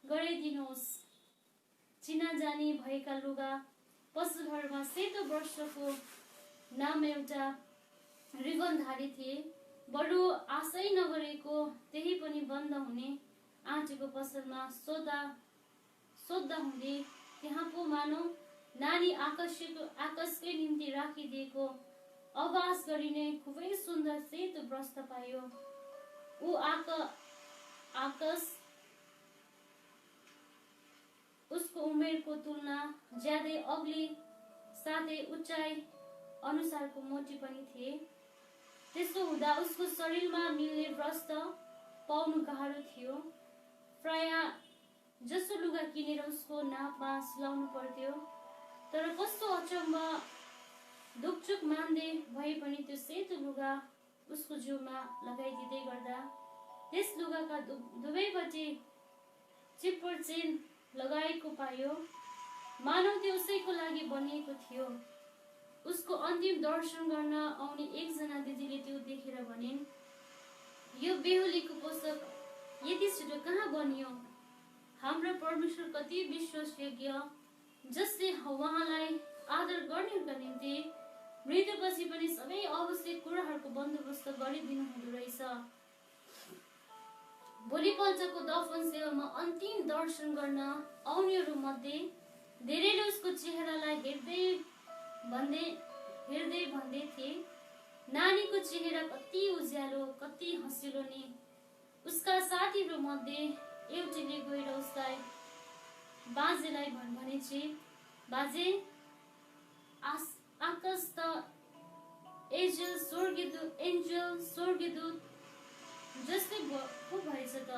गराइदिनुहोस्। चिनाजानी भएका लुगा पसलहरूमा सेतो वस्त्रको नाम एउटा रिबनधारी थिए। बरु आशै नगरेको त्यही पनि बन्द हुने आँटेको पसलमा सोद्धा हुँदै त्यहाँ पो मानौ नानी आकाशकै निम्ति राखिदिएको आवाज गरिने खुबै सुन्दर सेतो वस्त्र पायो। ऊ आकाश उसको उमेरको तुलना ज्यादै अग्ली, साथै उचाइ अनुसारको मोटी पनि थिए। त्यसो हुँदा उसको शरीरमा मिल्ने वस्त्र पाउनु गाह्रो थियो। प्राय जसो लुगा किनेर उसको नापमा सिलाउनु पर्थ्यो। तर कस्तो अचम्म, दुखचुक मान्दै भए पनि त्यो सेतो लुगा उसको जिउमा लगाइदिँदै गर्दा त्यस लुगाका दुवैपट्टि चिप्पर चेन लगाएको पायो, मानव त्यो उसैको लागि बनिएको थियो। उसको अन्तिम दर्शन गर्न आउने एकजना दिदीले त्यो देखेर भनिन्, यो बेहुलीको पोसाक यति छिटो कहाँ बनियो? हाम्रो परमेश्वर कति विश्वासयोग्य, जसले उहाँलाई आदर गर्नेका निम्ति मृत्युपछि पनि सबै आवश्यक कुराहरूको बन्दोबस्त गरिदिनु हुँदो रहेछ। भोलिपल्टको दफन सेवामा अन्तिम दर्शन गर्न आउनेहरू मध्ये धेरैले उसको चेहरालाई हेर्दै भन्दै थिए, नानीको चेहरा कति उज्यालो, कति हँसिलो नि। उसका साथीहरू मध्ये एउटीले गएर उसलाई बाजेलाई भनेछि, बाजे आकाश त एन्जल स्वर्गदूत जस्तै पो भएछ त।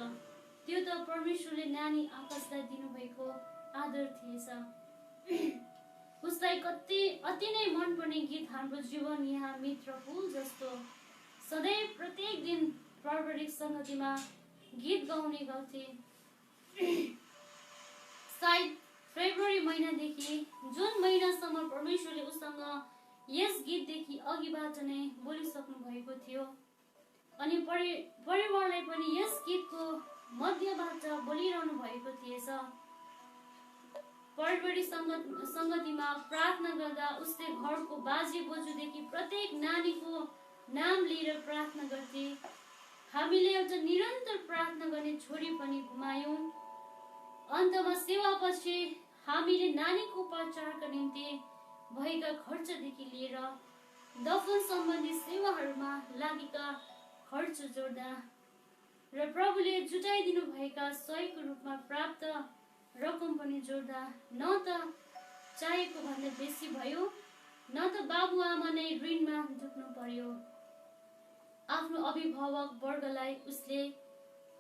त्यो त परमेश्वरले नानी आकाशलाई दिनुभएको आदर थिएछ। उसलाई अति नै मनपर्ने गीत हाम्रो जीवन यहाँ मित्र फुल जस्तो सधैँ प्रत्येक दिन पार्वरिक सङ्गतिमा गीत गाउने गर्थे। सायद फेब्रुअरी महिनादेखि जुन महिनासम्म परमेश्वरले उसँग यस गीतदेखि अघिबाट नै बोलिसक्नु भएको थियो, अनि परिवारलाई पनि यस गीतको मध्यबाट बोलिरहनु भएको थिएछ। पार्वरिक सङ्गतिमा प्रार्थना गर्दा उसले घरको बाजे बोजूदेखि प्रत्येक नानीको नाम लिएर प्रार्थना गर्थे। हामीले एउटा निरन्तर प्रार्थना गर्ने छोरी पनि गुमायौँ। अन्तमा सेवापछि हामीले नानीको उपचारका निम्ति भएका खर्चदेखि लिएर दफन सम्बन्धी सेवाहरूमा लागेका खर्च जोड्दा र प्रभुले जुटाइदिनु भएका सहयोगको रूपमा प्राप्त रकम पनि जोड्दा न त चाहेको भन्दा बेसी भयो, न त बाबुआमा नै ऋणमा डुब्नु पर्यो। आफ्नो अभिभावक वर्गलाई उसले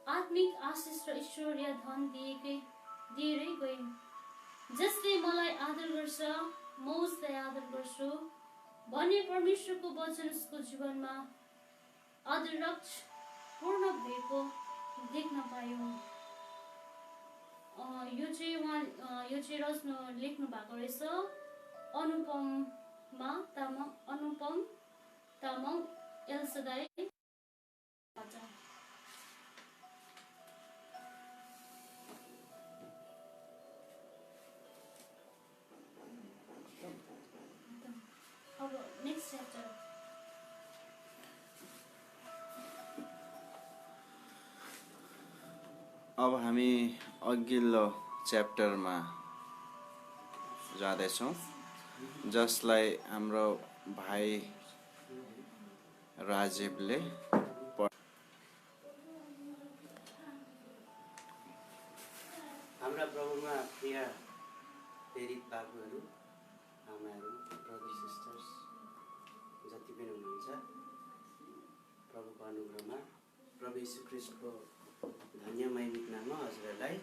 आत्मिक आशिष र ईश्वरीय धन दिएरै गइन्। जसले मलाई आदर गर्छ म उसलाई आदर गर्छु भन्ने परमेश्वरको वचन उसको जीवनमा आदरक्ष पूर्ण भएको देख्न पायौँ। यो चाहिँ रच्न लेख्नु भएको रहेछ अनुपम तामाङ एलसदाई। अब हामी अघिल्लो च्याप्टरमा जाँदैछौँ, जसलाई हाम्रो भाइ राजीवले हाम्रा प्रभुमा प्रिय प्रेरित बाबुहरू, आमाहरू, ब्रदर सिस्टर्स जति पनि हुनुहुन्छ, प्रभुको अनुग्रहमा प्रभु यीशु ख्रीष्टको धन्य महिमित नाममा हजुरहरूलाई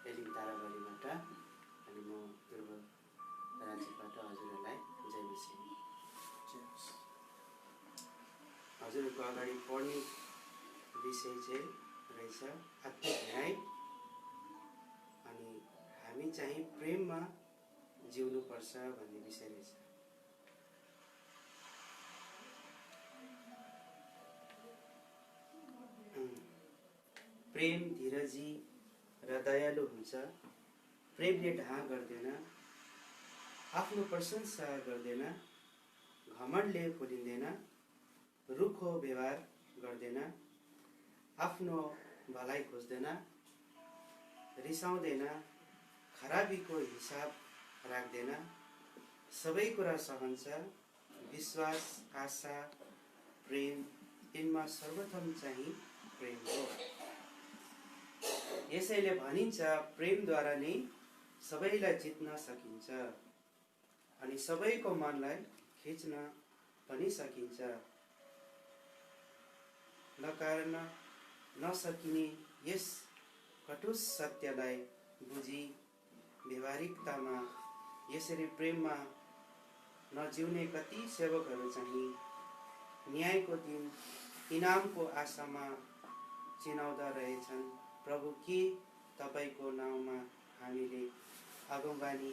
एलिम ताराबारीबाट अनि म ध्रुव राज्यबाट हजुरहरूलाई जय मसीह। हजुरहरूको अगाडि पढ्ने विषय चाहिँ रहेछ आत्मिक न्याय, अनि हामी चाहिँ प्रेममा जिउनुपर्छ भन्ने विषय रहेछ। प्रेम धीरजी र दयालु हुन्छ। प्रेमले ढाँ गर्दैन, आफ्नो प्रशंसा गर्दैन, घमण्डले फुलिँदैन, रुखो व्यवहार गर्दैन, आफ्नो भलाइ खोज्दैन, रिसाउँदैन, खराबीको हिसाब राख्दैन, सबै कुरा सहन्छ, विश्वास, आशा, प्रेम, यिनमा सर्वप्रथम चाहिँ प्रेम हो। यसैले भनिन्छ प्रेमद्वारा नै सबैलाई जित्न सकिन्छ अनि सबैको मनलाई खिच्न पनि सकिन्छ। नकार्न नसकिने यस कटु सत्यलाई बुझी व्यवहारिकतामा यसरी प्रेममा नजिउने कति सेवकहरू चाहिँ न्यायको दिन इनामको आशामा चिनाउँदा रहेछन्। प्रभु, के तपाईको नाउँमा हामीले अगमबानी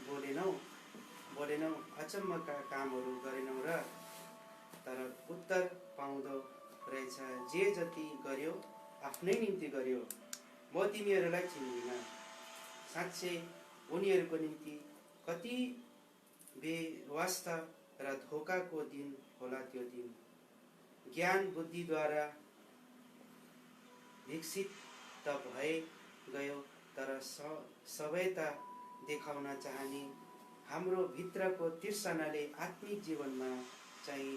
बोलेनौँ, अचम्मका कामहरू गरेनौँ र? तर उत्तर पाउँदो रहेछ, जे जति गर्यो आफ्नै निम्ति गर्यो, म तिमीहरूलाई चिन्दिनँ। साँच्चै उनीहरूको निम्ति कति बेवास्ता र धोकाको दिन होला त्यो दिन। ज्ञान बुद्धिद्वारा विकसित त भए गयो, तर सभ्यता देखाउन चाहने हाम्रो भित्रको तिर्सनाले आत्मिक जीवनमा चाहिँ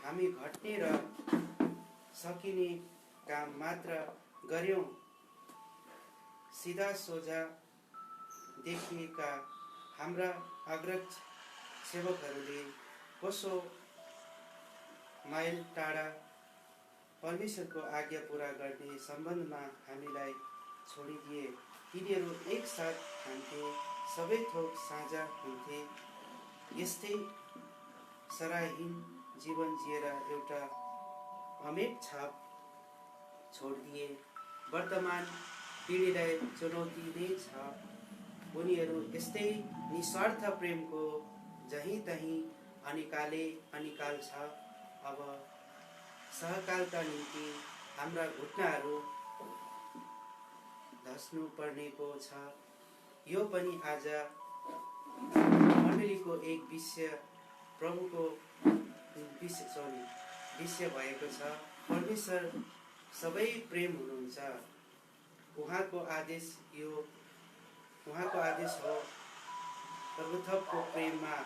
हामी घट्ने र सकिने काम मात्र गर्यौं। सिधा सोझा देखिएका हाम्रा अग्रज सेवकहरूले कसो माइल टाढा परमेश्वरको आज्ञा पूरा गर्ने सम्बन्धमा हामीलाई छोडिदिए। तिनीहरू एकसाथ खान्थे, सबै थोक साझा हुन्थे, यस्तै सराहीन जीवन जिएर एउटा अमेट छाप छोडिदिए। वर्तमान पिँढीलाई चुनौती नै छ, उनीहरू यस्तै निस्वार्थ प्रेमको जहीँ तहीँ अनिकाल छ। अब सहकालका निम्ति हाम्रा घुट्नाहरू धस्नु पर्नेको छ। यो पनि आज मण्डलीको एक प्रभुको विषय भएको छ। परमेश्वर सबै प्रेम हुनुहुन्छ। उहाँको आदेश हो, सर्वथोकको प्रेममा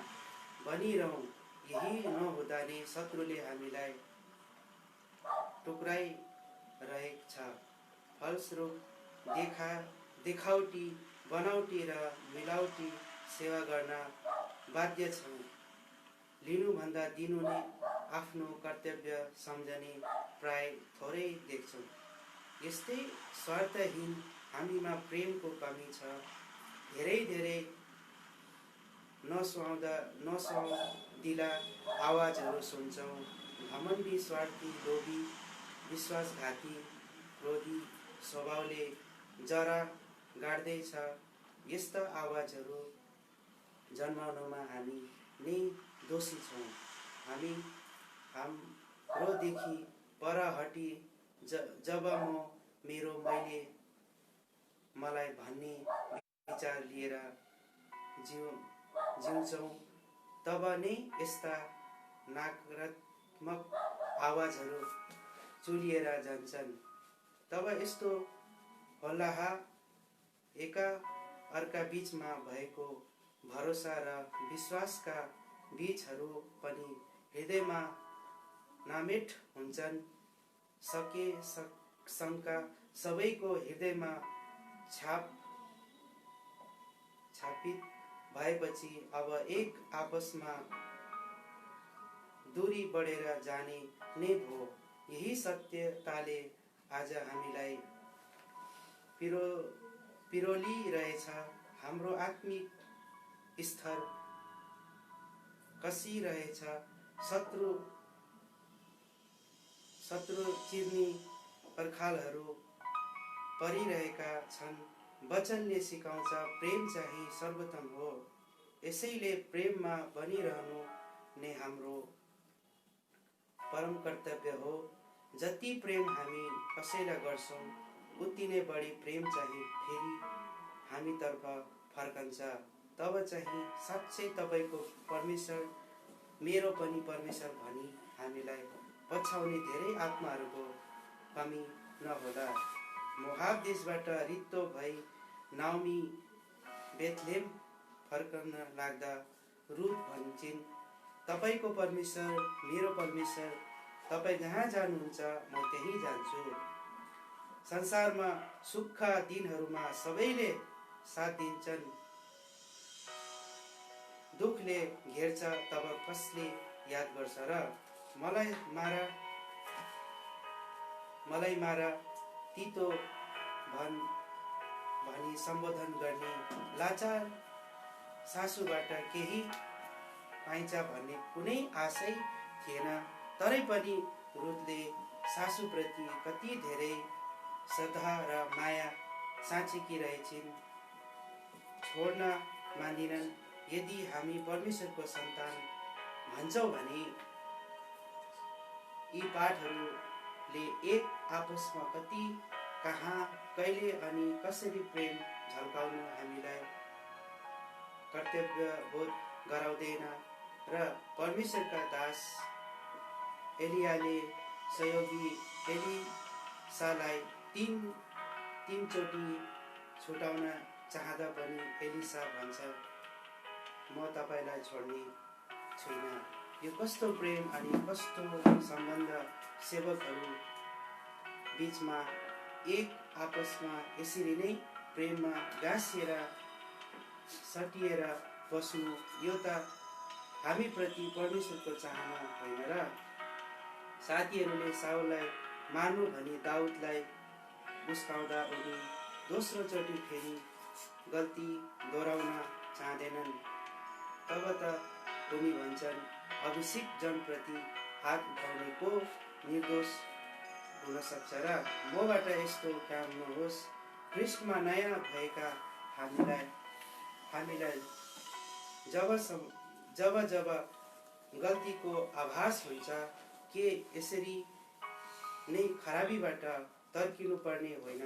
बनिरहौँ। यही नहुँदा नै शत्रुले हामीलाई टुक्राइरहेको छ। फलस्वरूप देखावटी, बनावटी र मिलावटी सेवा गर्न बाध्य छौँ। लिनुभन्दा दिनु नै आफ्नो कर्तव्य सम्झने प्राय थोरै देख्छौँ। यस्तै स्वार्थहीन हामीमा प्रेमको कमी छ। धेरै नसुहाउँदिला आवाजहरू सुन्छौँ। घमण्डी, स्वार्थी, लोभी, विश्वासघाती, क्रोधी स्वभावले जरा गाड्दैछ। यस्ता आवाजहरू जन्माउनमा हामी नै दोषी छौँ। हामी हाम्रोदेखि पर हटी जब मलाई भन्ने विचार लिएर जिउँछौँ, तब नै यस्ता नकारात्मक आवाजहरू चुलिएर जान्छन्। तब यस्तो होलाहा एका अर्का बीचमा भएको भरोसा र विश्वासका बीजहरू पनि हृदयमा नामेट हुन्छन्। शङ्का सबैको हृदयमा छापित भएपछि अब एक आपसमा दूरी बढेर जाने नै भो। यही सत्यताले आज हामीलाई पिरोलिरहेछ। हाम्रो आत्मिक स्तर कसिरहेछ। शत्रु चिर्ने पर्खालहरू परिरहेका छन्। वचनले सिकाउँछ प्रेम चाहिँ सर्वोत्तम हो। यसैले प्रेममा बनिरहनु नै हाम्रो परम कर्तव्य हो। जति प्रेम हामी कसैलाई गर्छौँ उति नै बढी प्रेम चाहिँ फेरि हामीतर्फ फर्कन्छ। तब चाहिँ साँच्चै तपाईँको परमेश्वर मेरो पनि परमेश्वर भनी हामीलाई पछ्याउने धेरै आत्माहरूको कमी नहोला। मोआब देशबाट रित्तो भई नाओमी बेथलेम फर्कन लाग्दा रुथ भन्छिन्, तपाईँको परमेश्वर मेरो परमेश्वर, तपाईँ जहाँ जानुहुन्छ म त्यहीँ जान्छु। संसारमा सुखका दिनहरूमा सबैले साथ दिन्छन्। दुखले घेर्छ तब कसले याद गर्छ र? मलाई मारा तितो भनी सम्बोधन गर्ने लाचार सासूबाट केही पाइन्छ भन्ने कुनै आशै थिएन। तरै पनि रुथले सासूप्रति कति धेरै श्रद्धा र माया साँचेकी रहेछिन्। छोड्न मान्दिनन्। यदि हामी परमेश्वरको सन्तान भन्छौँ भने यी पाठहरूले एक आपसमा कति, कहाँ, कहिले अनि कसरी प्रेम झल्काउनु हामीलाई कर्तव्यबोध गराउँदैन र परमेश्वरका दास एलियाले सहयोगी एलिसालाई तीनचोटि छुटाउन चाहँदा पनि एलिसा भन्छ, म तपाईँलाई छोड्ने छुइनँ। यो कस्तो प्रेम अनि कस्तो सम्बन्ध सेवकहरू बीचमा एक आपसमा यसरी नै प्रेममा गाँसिएर सटिएर बस्नु, यो त हामीप्रति परमेश्वरको चाहना होइन र? साथीहरूले साउललाई मार्नु भनी दाउदलाई उस्काउँदा उनी दोस्रो चोटि फेरि गल्ती दोहोऱ्याउन चाहँदैनन्। तब त उनी भन्छन्, अभिषिक्त जनप्रति हात उठाउने को निर्दोष हुन सक्छ र? मबाट यस्तो काम नहोस्। ख्रिस्टमा नयाँ भएका हामीलाई जब गल्तीको आभास हुन्छ, के यसरी नै खराबीबाट तर्किनु पर्ने होइन?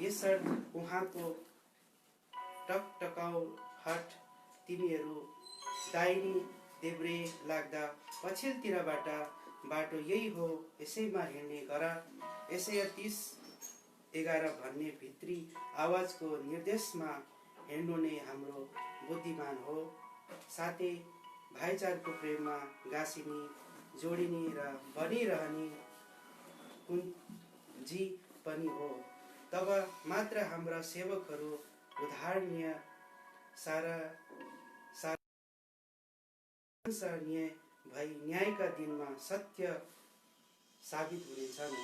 यसर्थ उहाँको टकटकाउट तिमीहरू दाहिने देब्रे लाग्दा पछिल्लोतिरबाट बाटो यही हो, यसैमा हिँड्ने गर। यसैया 30:11 भन्ने भित्री आवाजको निर्देशमा हिँड्नु नै हाम्रो बुद्धिमान हो। साथै भाइचारको प्रेममा गाँसिने, जोडिने र बनिरहने कुञ्जी पनि हो। तब मात्र हाम्रा सेवकहरू उदाहरणीय सारांशनीय भई न्यायका दिनमा सत्य साबित हुनेछन्।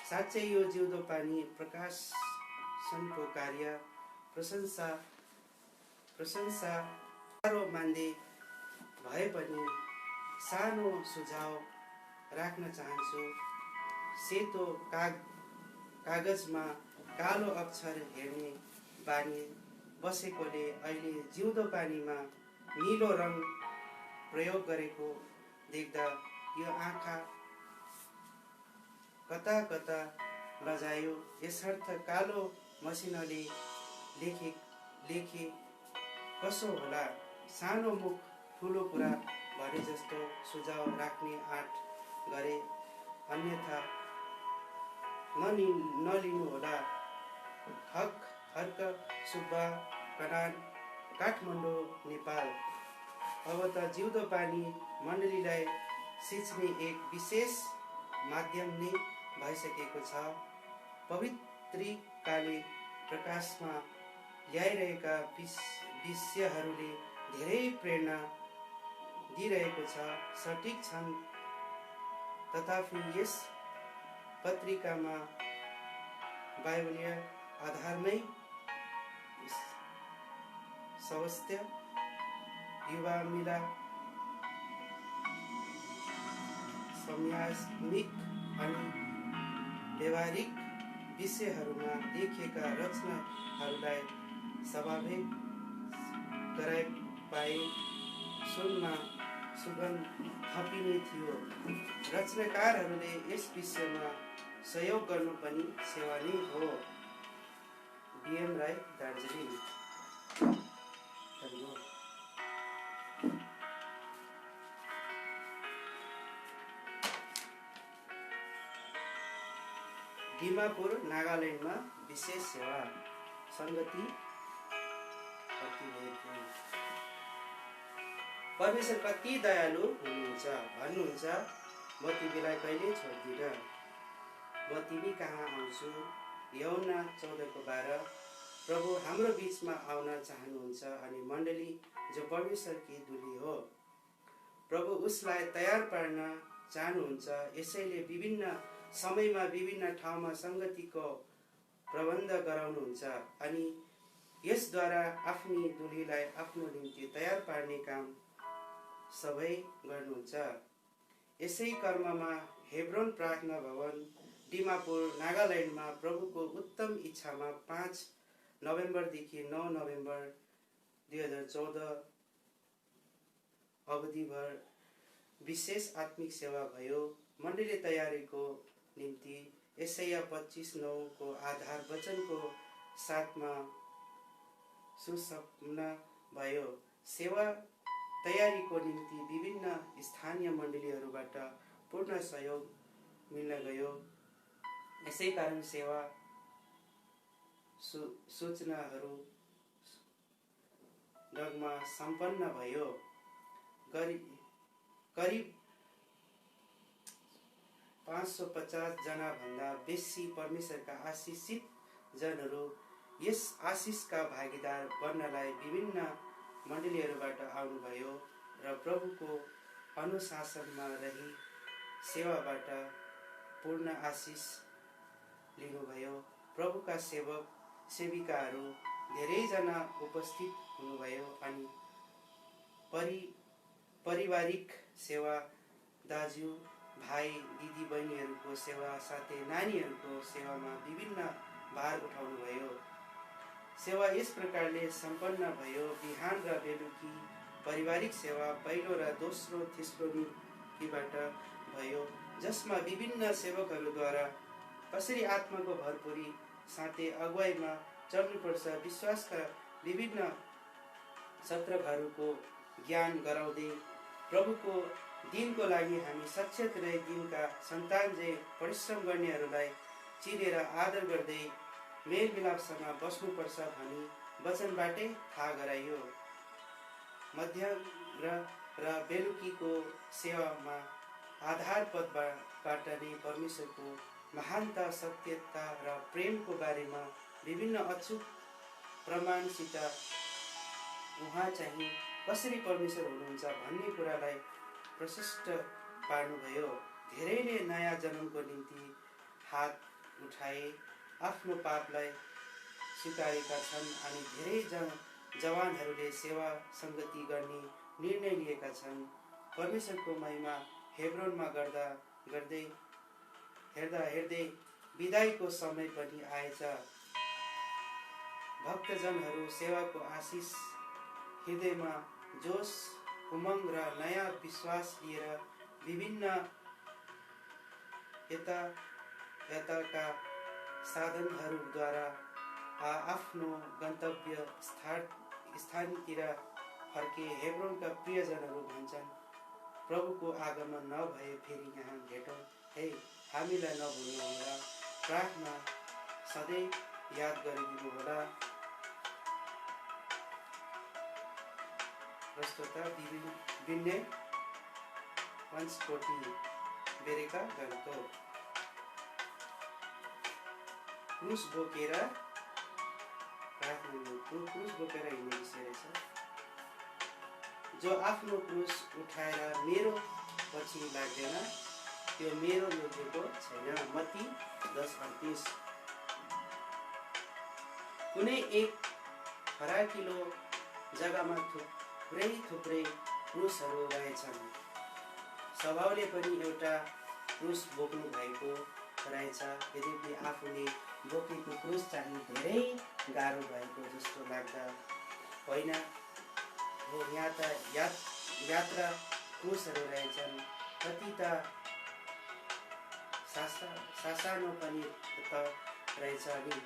साँच्चै यो जिउँदो पानी प्रकाशनको कार्य प्रशंसा साह्रो मान्दै भए पनि सानो सुझाव राख्न चाहन्छु। सेतो कागजमा कालो अक्षर हेर्ने बानी बसेकोले अहिले जिउँदो पानीमा नीलो रङ प्रयोग गरेको देख्दा यो आँखा कता लजायो। यसर्थ कालो मसिनले लेखे कसो होला, सानो मुख ठुलो कुरा भने जस्तो सुझाव राख्ने आँट गरे, अन्यथा नलिनुहोला। हर्क सुब्बा, कनान, काठमाडौँ, नेपाल। अब त जिउँदो पानी मण्डलीलाई सिँच्ने एक विशेष माध्यम नै भइसकेको छ। पवित्रिकाले प्रकाशमा ल्याइरहेका विषयहरूले धेरै प्रेरणा दिइरहेको छ, सठिक छन्। तथापि यस पत्रिकामा बाइबलीय आधारमै स्वास्थ्य, युवा मिला, समयात्मिक अनि व्यवहारिक विषयहरूमा लेखिएका रचनाहरूलाई स्वाभाविक गराइ पाए सुनमा सुगन्ध थपिने थियो। रचनाकारहरूले यस विषयमा सहयोग गर्नु पनि सेवा नै हो। बिएम राई, दार्जिलिङ। डिमापुर, नागाल्यान्डमा विशेष सेवा संगति। परमेश्वर कति दयालु हुनुहुन्छ भन्नुहुन्छ, म तिमीलाई कहिले छोड्दिनँ, म तिमी कहाँ आउँछु। यूहन्ना 14:12। प्रभु हाम्रो बीचमा आउन चाहनुहुन्छ अनि मण्डली जो परमेश्वरकी दुली हो, प्रभु उसलाई तयार पार्न चाहनुहुन्छ। यसैले विभिन्न समयमा विभिन्न ठाउँमा संगतिको प्रबन्ध गराउनुहुन्छ अनि यसद्वारा आफ्नी दुलीलाई आफ्नो निम्ति तयार पार्ने काम सबै गर्नुहुन्छ। यसै कर्ममा हेब्रोन प्रार्थना भवन, डिमापुर, नागाल्यान्डमा प्रभुको उत्तम इच्छामा 5 नोभेम्बरदेखि 9 नोभेम्बर 2014 अवधिभर विशेष आत्मिक सेवा भयो। मण्डली तयारीको निम्ति यशाया 25:9 को आधार वचनको साथमा सुसम्पन्न भयो। सेवा तयारीको निम्ति विभिन्न स्थानीय मण्डलीहरूबाट पूर्ण सहयोग मिल्न गयो। यसै कारण सेवा सूचनाहरू ढङ्गमा सम्पन्न भयो। करिब 550 जना भन्दा बेसी परमेश्वरका आशिषित जनहरू यस आशिषका भागीदार बन्नलाई विभिन्न मण्डलीहरूबाट आउनुभयो र प्रभुको अनुशासनमा रही सेवाबाट पूर्ण आशिष लिनुभयो। प्रभुका सेवक सेविकाहरू धेरैजना उपस्थित हुनुभयो अनि पारिवारिक सेवा, दाजु भाइ दिदी बहिनीहरूको सेवा साथै नानीहरूको सेवामा विभिन्न भार उठाउनुभयो। सेवा यस प्रकारले सम्पन्न भयो। बिहान र बेलुकी पारिवारिक सेवा पहिलो र दोस्रो थेसलोनिकीबाट भयो, जसमा विभिन्न सेवकहरूद्वारा कसरी आत्माको भरपुरी साथै अगुवाईमा चल्नुपर्छ, विश्वासका विभिन्न सत्रहरूको ज्ञान गराउँदै प्रभुको दिनको लागि हामी सचेत रहे दिनका सन्तान जे परिश्रम गर्नेहरूलाई चिनेर आदर गर्दै मेलमिलापसँग बस्नुपर्छ भनी वचनबाटै थाहा गराइयो। मध्याह्न र बेलुकीको सेवामा आधार पदबाट नै परमेश्वरको महानता, सत्यता र प्रेमको बारेमा विभिन्न अचूक प्रमाणसित उहाँ चाहिँ कसरी परमेश्वर हुनुहुन्छ भन्ने कुरालाई प्रशस्त पार्नुभयो। धेरैले नयाँ जन्मको निम्ति हात उठाए, आफ्नो पापलाई स्वीकारेका छन् अनि धेरै जवानहरूले सेवा संगति गर्ने निर्णय लिएका छन्। परमेश्वरको महिमा हेब्रोनमा हेर्दै विदाईको समय पनि आएछ। भक्तजनहरू सेवाको आशिष हृदयमा जोश, उमङ्ग र नयाँ विश्वास लिएर विभिन्न यताका साधनहरूद्वारा आफ्नो गन्तव्य स्थानतिर फर्के। हेब्रोनका प्रियजनहरू भन्छन्, प्रभुको आगमन नभए फेरि यहाँ भेटौँ। हे, हामीलाई नभुल्नुहोला, प्रार्थना सधैँ याद गरिदिनुहोला। प्रस्तोता विनय पञ्चकोटी बेरेका गान्तोक। क्रुस बोकेर हिँड्ने विषय रहेछ। जो आफ्नो क्रुस उठाएर मेरो पछि लाग्दैन त्यो मेरो योग्यको छैन। मत्ती 10:38। कुनै एक फराकिलो जग्गामा थुप्रै क्रुसहरू रहेछन्। स्वभावले पनि एउटा क्रुस बोक्नु भएको रहेछ। यद्यपि आफूले बोकेको क्रुस चाहिँ धेरै गाह्रो भएको जस्तो लाग्दा होइन हो। यहाँ त यात्रा क्रुसहरू रहेछन्। कति त सासानो पनि त रहेछ नि।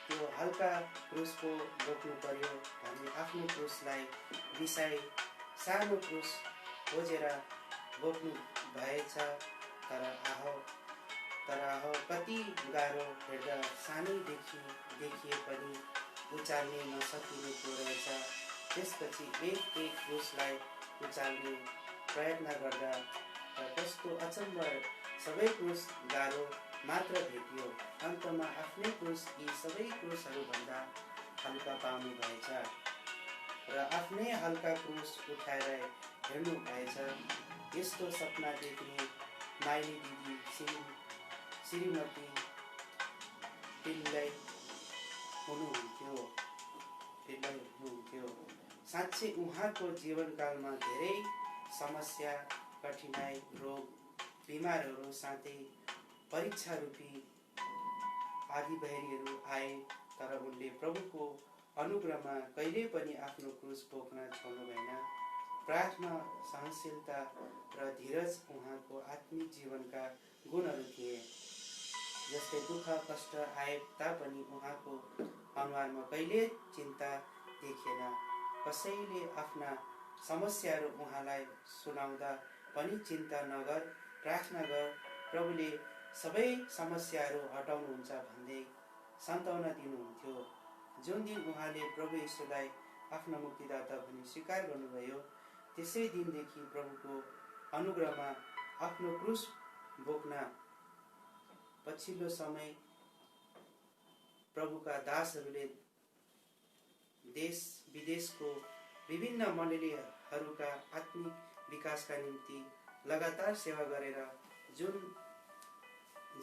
त्यो हल्का क्रुस पो बोक्नु पर्यो भने आफ्नो क्रुसलाई बिसाई सानो क्रुस खोजेर बोक्नु भएछ। तर आहो कति गाह्रो, हेर्दा सानै देखिए पनि उचाल्ने नसकिने पो रहेछ। त्यसपछि एक क्रुसलाई उचाल्ने प्रयत्न गर्दा कस्तो अचम्म, सबै क्रुस गाह्रो मात्र भेटियो। अन्तमा आफ्नै क्रुस यी सबै क्रुसहरूभन्दा हल्का पाउनु भएछ र आफ्नै हल्का क्रुस उठाएर हेर्नु भएछ। यस्तो सपना देख्ने माइली दिदी श्रीमती पिल्लै हुनुहुन्थ्यो। साँच्चै उहाँको जीवनकालमा धेरै समस्या, कठिनाई, रोग, बिमारहरू साथै परीक्षा रूपी आँधीबेहरीहरू आए। तर उनले प्रभुको अनुग्रहमा कहिल्यै पनि आफ्नो क्रुस बोक्न छोड्नु भएन। प्रार्थना, सहनशीलता र धीरज उहाँको आत्मिक जीवनका गुणहरू थिए। जस्तै दुःख कष्ट आए तापनि उहाँको अनुहारमा कहिल्यै चिन्ता देखिएन। कसैले आफ्ना समस्याहरू उहाँलाई सुनाउँदा पनि चिन्ता नगर, प्रार्थना गर, प्रभुले सबै समस्याहरू हटाउनुहुन्छ भन्दै सान्त्वना दिनुहुन्थ्यो। जुन दिन उहाँले प्रभु यीशुलाई आफ्नो मुक्तिदाता भनी स्वीकार गर्नुभयो, त्यसै दिनदेखि प्रभुको अनुग्रहमा आफ्नो क्रुस बोक्न पछिल्लो समय प्रभुका दासहरूले देश विदेशको विभिन्न मण्डलीहरूका आत्मिक विकासका निम्ति लगातार सेवा गरेर जुन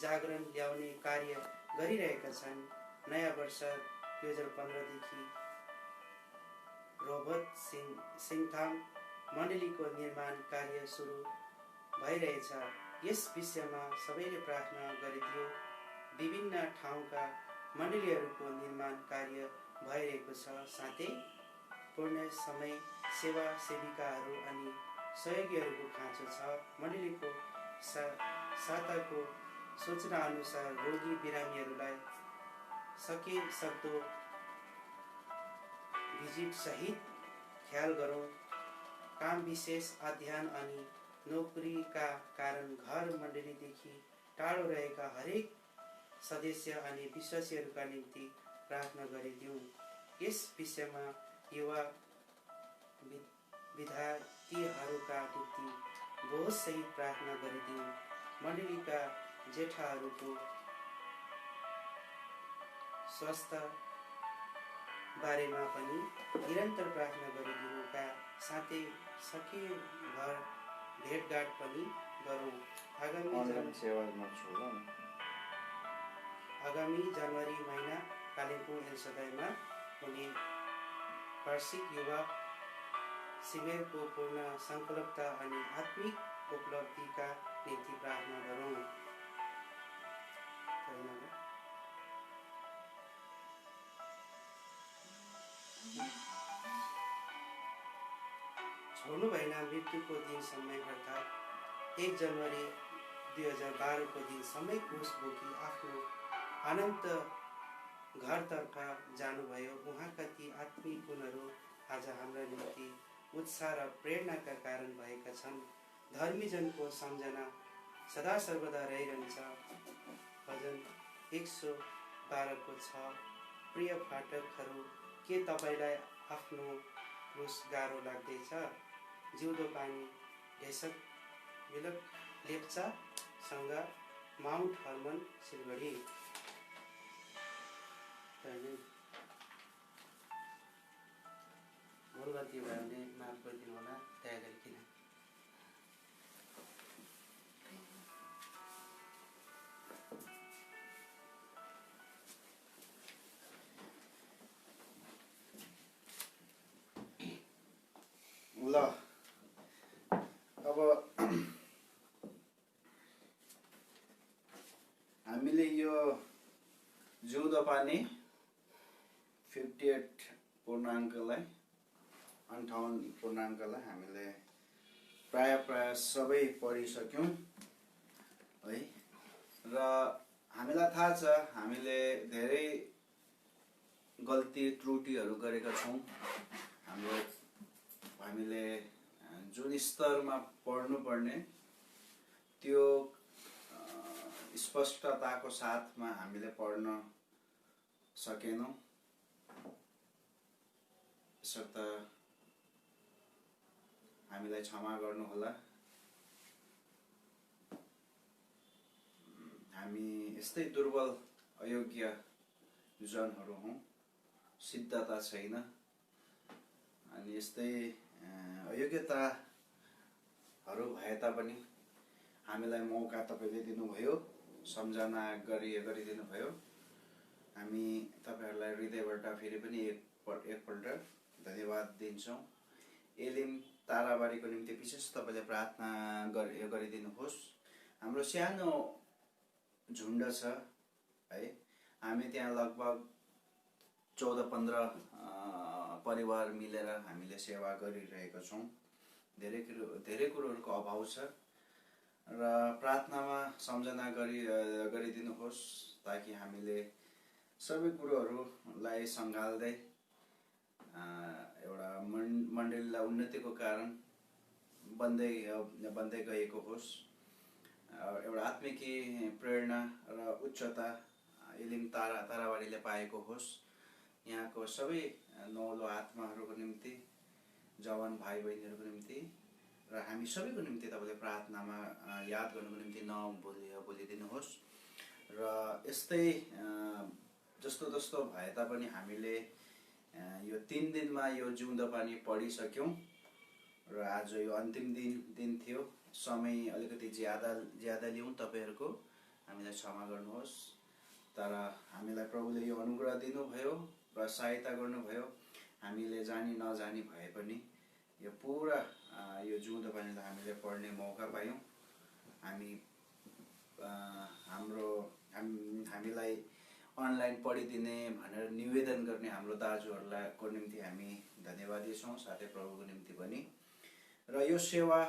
जागरण ल्याउने कार्य गरिरहेका छन्। नयाँ वर्ष 2015 देखि रोबर्ट सिङथाम मण्डलीको निर्माण कार्य सुरु भइरहेछ। यस विषयमा सबैले प्रार्थना गरिदियो। विभिन्न ठाउँका मण्डलीहरूको निर्माण कार्य भइरहेको छ। साथै पूर्ण समय सेवा सेविकाहरू अनि सहयोगीहरूको खाँचो छ। मण्डलीको साताको सूचना अनुसार रोगी बिरामीहरूलाई सकेसक्दो भिजिट सहित ख्याल गरौँ। काम विशेष, अध्ययन अनि नोकरीका कारण घर मण्डलीदेखि टाढो रहेका हरेक सदस्य अनि विश्वासीहरूका निम्ति प्रार्थना गरिदिउँ। यस विषयमा युवा विद्यार्थीहरूका निम्ति बोझसहित प्रार्थना गरिदिउँ। मण्डलीका जेठाहरूको स्वास्थ्य बारेमा पनि निरन्तर प्रार्थना गरिदिनुका साथै सकेभर भेटघाट पनि गरौँ। आगामी जनवरी महिना कालिम्पोङ एलसदाईमा हुने वार्षिक युवा शिविरको पूर्ण सङ्कल्पता अनि आत्मिक उपलब्धिका निम्ति प्रार्थना गरौँ। छोड्नु भएन मृत्युको दिनसम्म अर्थात् 1 जनवरी 2012 को दिनसम्म क्रुस बोकी आफ्नो अनन्त घरतर्फ जानुभयो। उहाँका ती आत्मिक गुणहरू आज हाम्रा निम्ति उत्साह र प्रेरणाका कारण भएका छन्। धर्मीजनको सम्झना सदा सर्वदा रहिरहन्छ। भजन 112 को 6। प्रिय पाठकहरू, के तपाईँलाई आफ्नो क्रुस गाह्रो लाग्दैछ? जिउँदो पानी ढेसक विलक लेप्चासँग माउन्ट हर्मन सिलगढी। भुल गल्ती भयो भने माफ गरिदिनु होला, दया गरिकन। ल अब हामीले यो जिउँदो पानी 58 पूर्णाङ्कलाई 58 पूर्णाङ्कलाई हामीले प्राय सबै पढिसक्यौँ है। र हामीलाई थाहा छ हामीले धेरै गल्ती त्रुटिहरू गरेका छौँ। हामीले जुन स्तरमा पढ्नुपर्ने त्यो स्पष्टताको साथमा हामीले पढ्न सकेनौँ। यसर्थ हामीलाई क्षमा गर्नुहोला। हामी यस्तै दुर्बल अयोग्य जनहरू हौँ, सिद्धता छैन। अनि यस्तै अयोग्यताहरू भए तापनि हामीलाई मौका तपाईँले दिनुभयो, सम्झना गरिदिनु भयो। हामी तपाईँहरूलाई हृदयबाट फेरि पनि एकपल्ट धन्यवाद दिन्छौँ। एलिम ताराबारीको निम्ति विशेष तपाईँले प्रार्थना गरिदिनुहोस्। हाम्रो सानो झुन्ड छ है, हामी त्यहाँ लगभग 14-15 परिवार मिलेर हामीले सेवा गरिरहेका छौँ। धेरै कुरोहरूको अभाव छ र प्रार्थनामा सम्झना गरिदिनुहोस् ताकि हामीले सबै कुरोहरूलाई सँगाल्दै एउटा मण्डलीलाई उन्नतिको कारण बन्दै गएको होस्। एउटा आत्मिकी प्रेरणा र उच्चता एलिम ताराबारीले पाएको होस्। यहाँको सबै नौलो आत्माहरूको निम्ति, जवान भाइ बहिनीहरूको निम्ति र हामी सबैको निम्ति तपाईँले प्रार्थनामा याद गर्नुको निम्ति नभुलिदिनुहोस्। र यस्तै जस्तो भए तापनि हामीले यो 3 दिनमा यो जिउँदो पानी पढिसक्यौँ र आज यो अन्तिम दिन थियो। समय अलिकति ज्यादा लियौँ तपाईँहरूको, हामीलाई क्षमा गर्नुहोस्। तर हामीलाई प्रभुले यो अनुग्रह दिनुभयो र सहायता गर्नुभयो। हामीले जानी नजानी भए पनि यो पुरा यो जिउँदो पानीलाई हामीले पढ्ने मौका पायौँ। हामीलाई अनलाइन पढिदिने भनेर निवेदन गर्ने हाम्रो दाजुहरूको निम्ति हामी धन्यवादी छौँ, साथै प्रभुको निम्ति पनि। र यो सेवा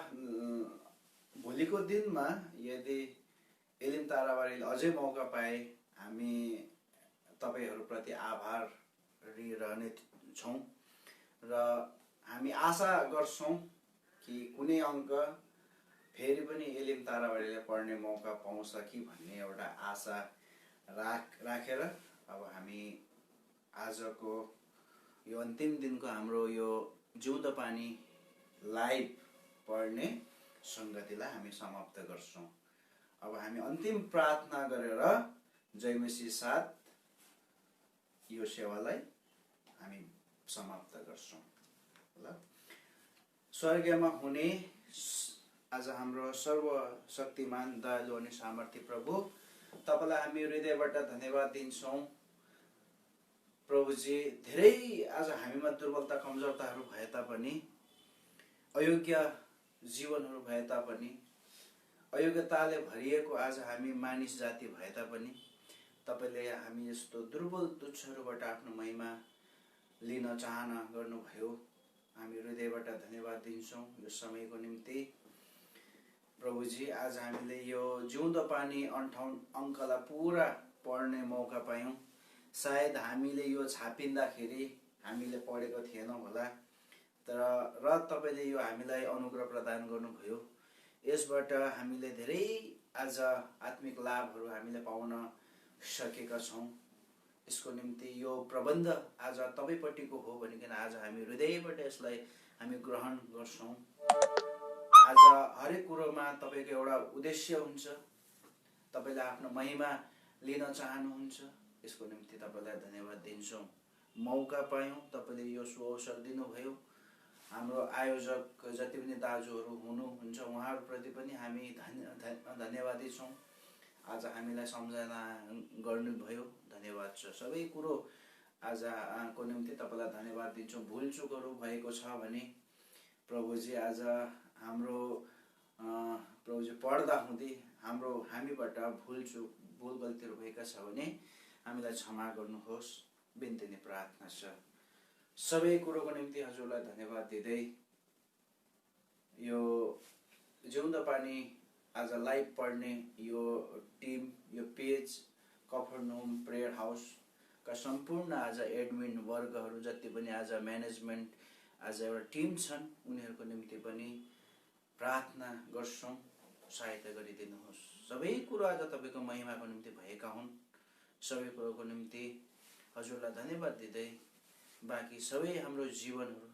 भोलिको दिनमा यदि एलिम ताराबारीले अझै मौका पाए हामी तपाईँहरूप्रति आभारी रहने छौँ र हामी आशा गर्छौँ कि कुनै अङ्क फेरि पनि एलिम ताराबारीले पढ्ने मौका पाउँछ कि भन्ने एउटा आशा राखेर अब हामी आजको यो अन्तिम दिनको हाम्रो यो जिउँदो पानी लाइभ पढ्ने सङ्गतिलाई हामी समाप्त गर्छौँ। अब हामी अन्तिम प्रार्थना गरेर जय मसीह साथ यो सेवालाई हामी समाप्त गर्छौँ। ल, स्वर्गमा हुने आज हाम्रो सर्वशक्तिमान दयालु अनि सामर्थ्य प्रभु, तपाईलाई हामी हृदयबाट धन्यवाद दिन्छौँ। प्रभुजी, धेरै आज हामीमा दुर्बलता कमजोरताहरू भए तापनि, अयोग्य जीवनहरू भए तापनि, अयोग्यताले भरिएको आज हामी मानिस जाति भए तापनि तपाईले हामी यस्तो दुर्बल तुच्छहरूबाट आफ्नो महिमा लिन चाहना गर्नुभयो। हामी हृदयबाट धन्यवाद दिन्छौँ यो समयको निम्ति। प्रभुजी, आज हामीले यो जिउँदो पानी 58 अङ्कलाई पुरा पढ्ने मौका पायौँ। सायद हामीले यो छापिँदाखेरि हामीले पढेको थिएनौँ होला, र तपाईँले यो हामीलाई अनुग्रह प्रदान गर्नुभयो। यसबाट हामीले धेरै आज आत्मिक लाभहरू हामीले पाउन सकेका छौँ। यसको निम्ति यो प्रबन्ध आज तपाईँपट्टिको हो भनिकन आज हामी हृदयबाट यसलाई हामी ग्रहण गर्छौँ। आज हरेक कुरोमा तपाईँको एउटा उद्देश्य हुन्छ, तपाईँले आफ्नो महिमा लिन चाहनुहुन्छ। यसको निम्ति तपाईँलाई धन्यवाद दिन्छौँ। मौका पायौँ, तपाईँले यो सुअवसर दिनुभयो। हाम्रो आयोजक जति पनि दाजुहरू हुनुहुन्छ उहाँहरूप्रति पनि हामी धन्यवादी छौँ। आज हामीलाई सम्झना गर्नुभयो, धन्यवाद छ। सबै कुरो आज को निम्ति तपाईँलाई धन्यवाद दिन्छौँ। भुलचुकहरू भएको छ भने प्रभुजी आज हाम्रो प्रभुजी पढ्दा हुँदै हामीबाट भुल गल्तीहरू भएका छ भने हामीलाई क्षमा गर्नुहोस्, बिन्ती नै प्रार्थना छ। सबै कुरोको निम्ति हजुरलाई धन्यवाद दिँदै यो जिउँदो पानी आज लाइभ पढ्ने यो टिम, यो पेज, कफरनहुम प्रेयर हाउसका सम्पूर्ण आज एडमिन वर्गहरू जति पनि आज म्यानेजमेन्ट आज एउटा टिम छन्, उनीहरूको निम्ति पनि प्रार्थना गर्छौँ, सहायता गरिदिनुहोस्। सबै कुरो आज तपाईँको महिमाको निम्ति भएका हुन्। सबै कुरोको निम्ति हजुरलाई धन्यवाद दिँदै बाँकी सबै हाम्रो जीवनहरू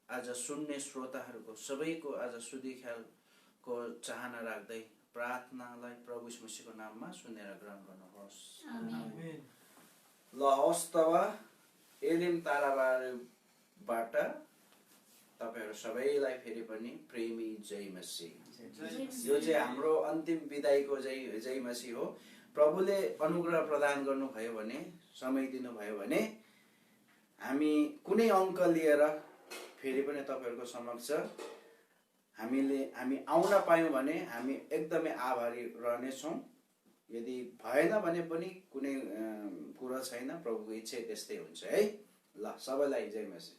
आज सुन्ने श्रोताहरूको सबैको आज सुधी ख्यालको चाहना राख्दै प्रार्थनालाई प्रभु यीशु मसीहको नाममा सुनेर ग्रहण गर्नुहोस्। ल हवस् तब एलिम ताराबारबाट तपाईँहरू सबैलाई फेरि पनि प्रेमी जय मसीह। यो चाहिँ हाम्रो अन्तिम विदाईको जय मसीह हो। प्रभुले अनुग्रह प्रदान गर्नुभयो भने, समय दिनुभयो भने हामी कुनै अङ्क लिएर फेरि पनि तपाईँहरूको समक्ष हामी आउन पायौँ भने हामी एकदमै आभारी रहनेछौँ। यदि भएन भने पनि कुनै कुरा छैन, प्रभुको इच्छा त्यस्तै हुन्छ है। ल सबैलाई जय मसीह।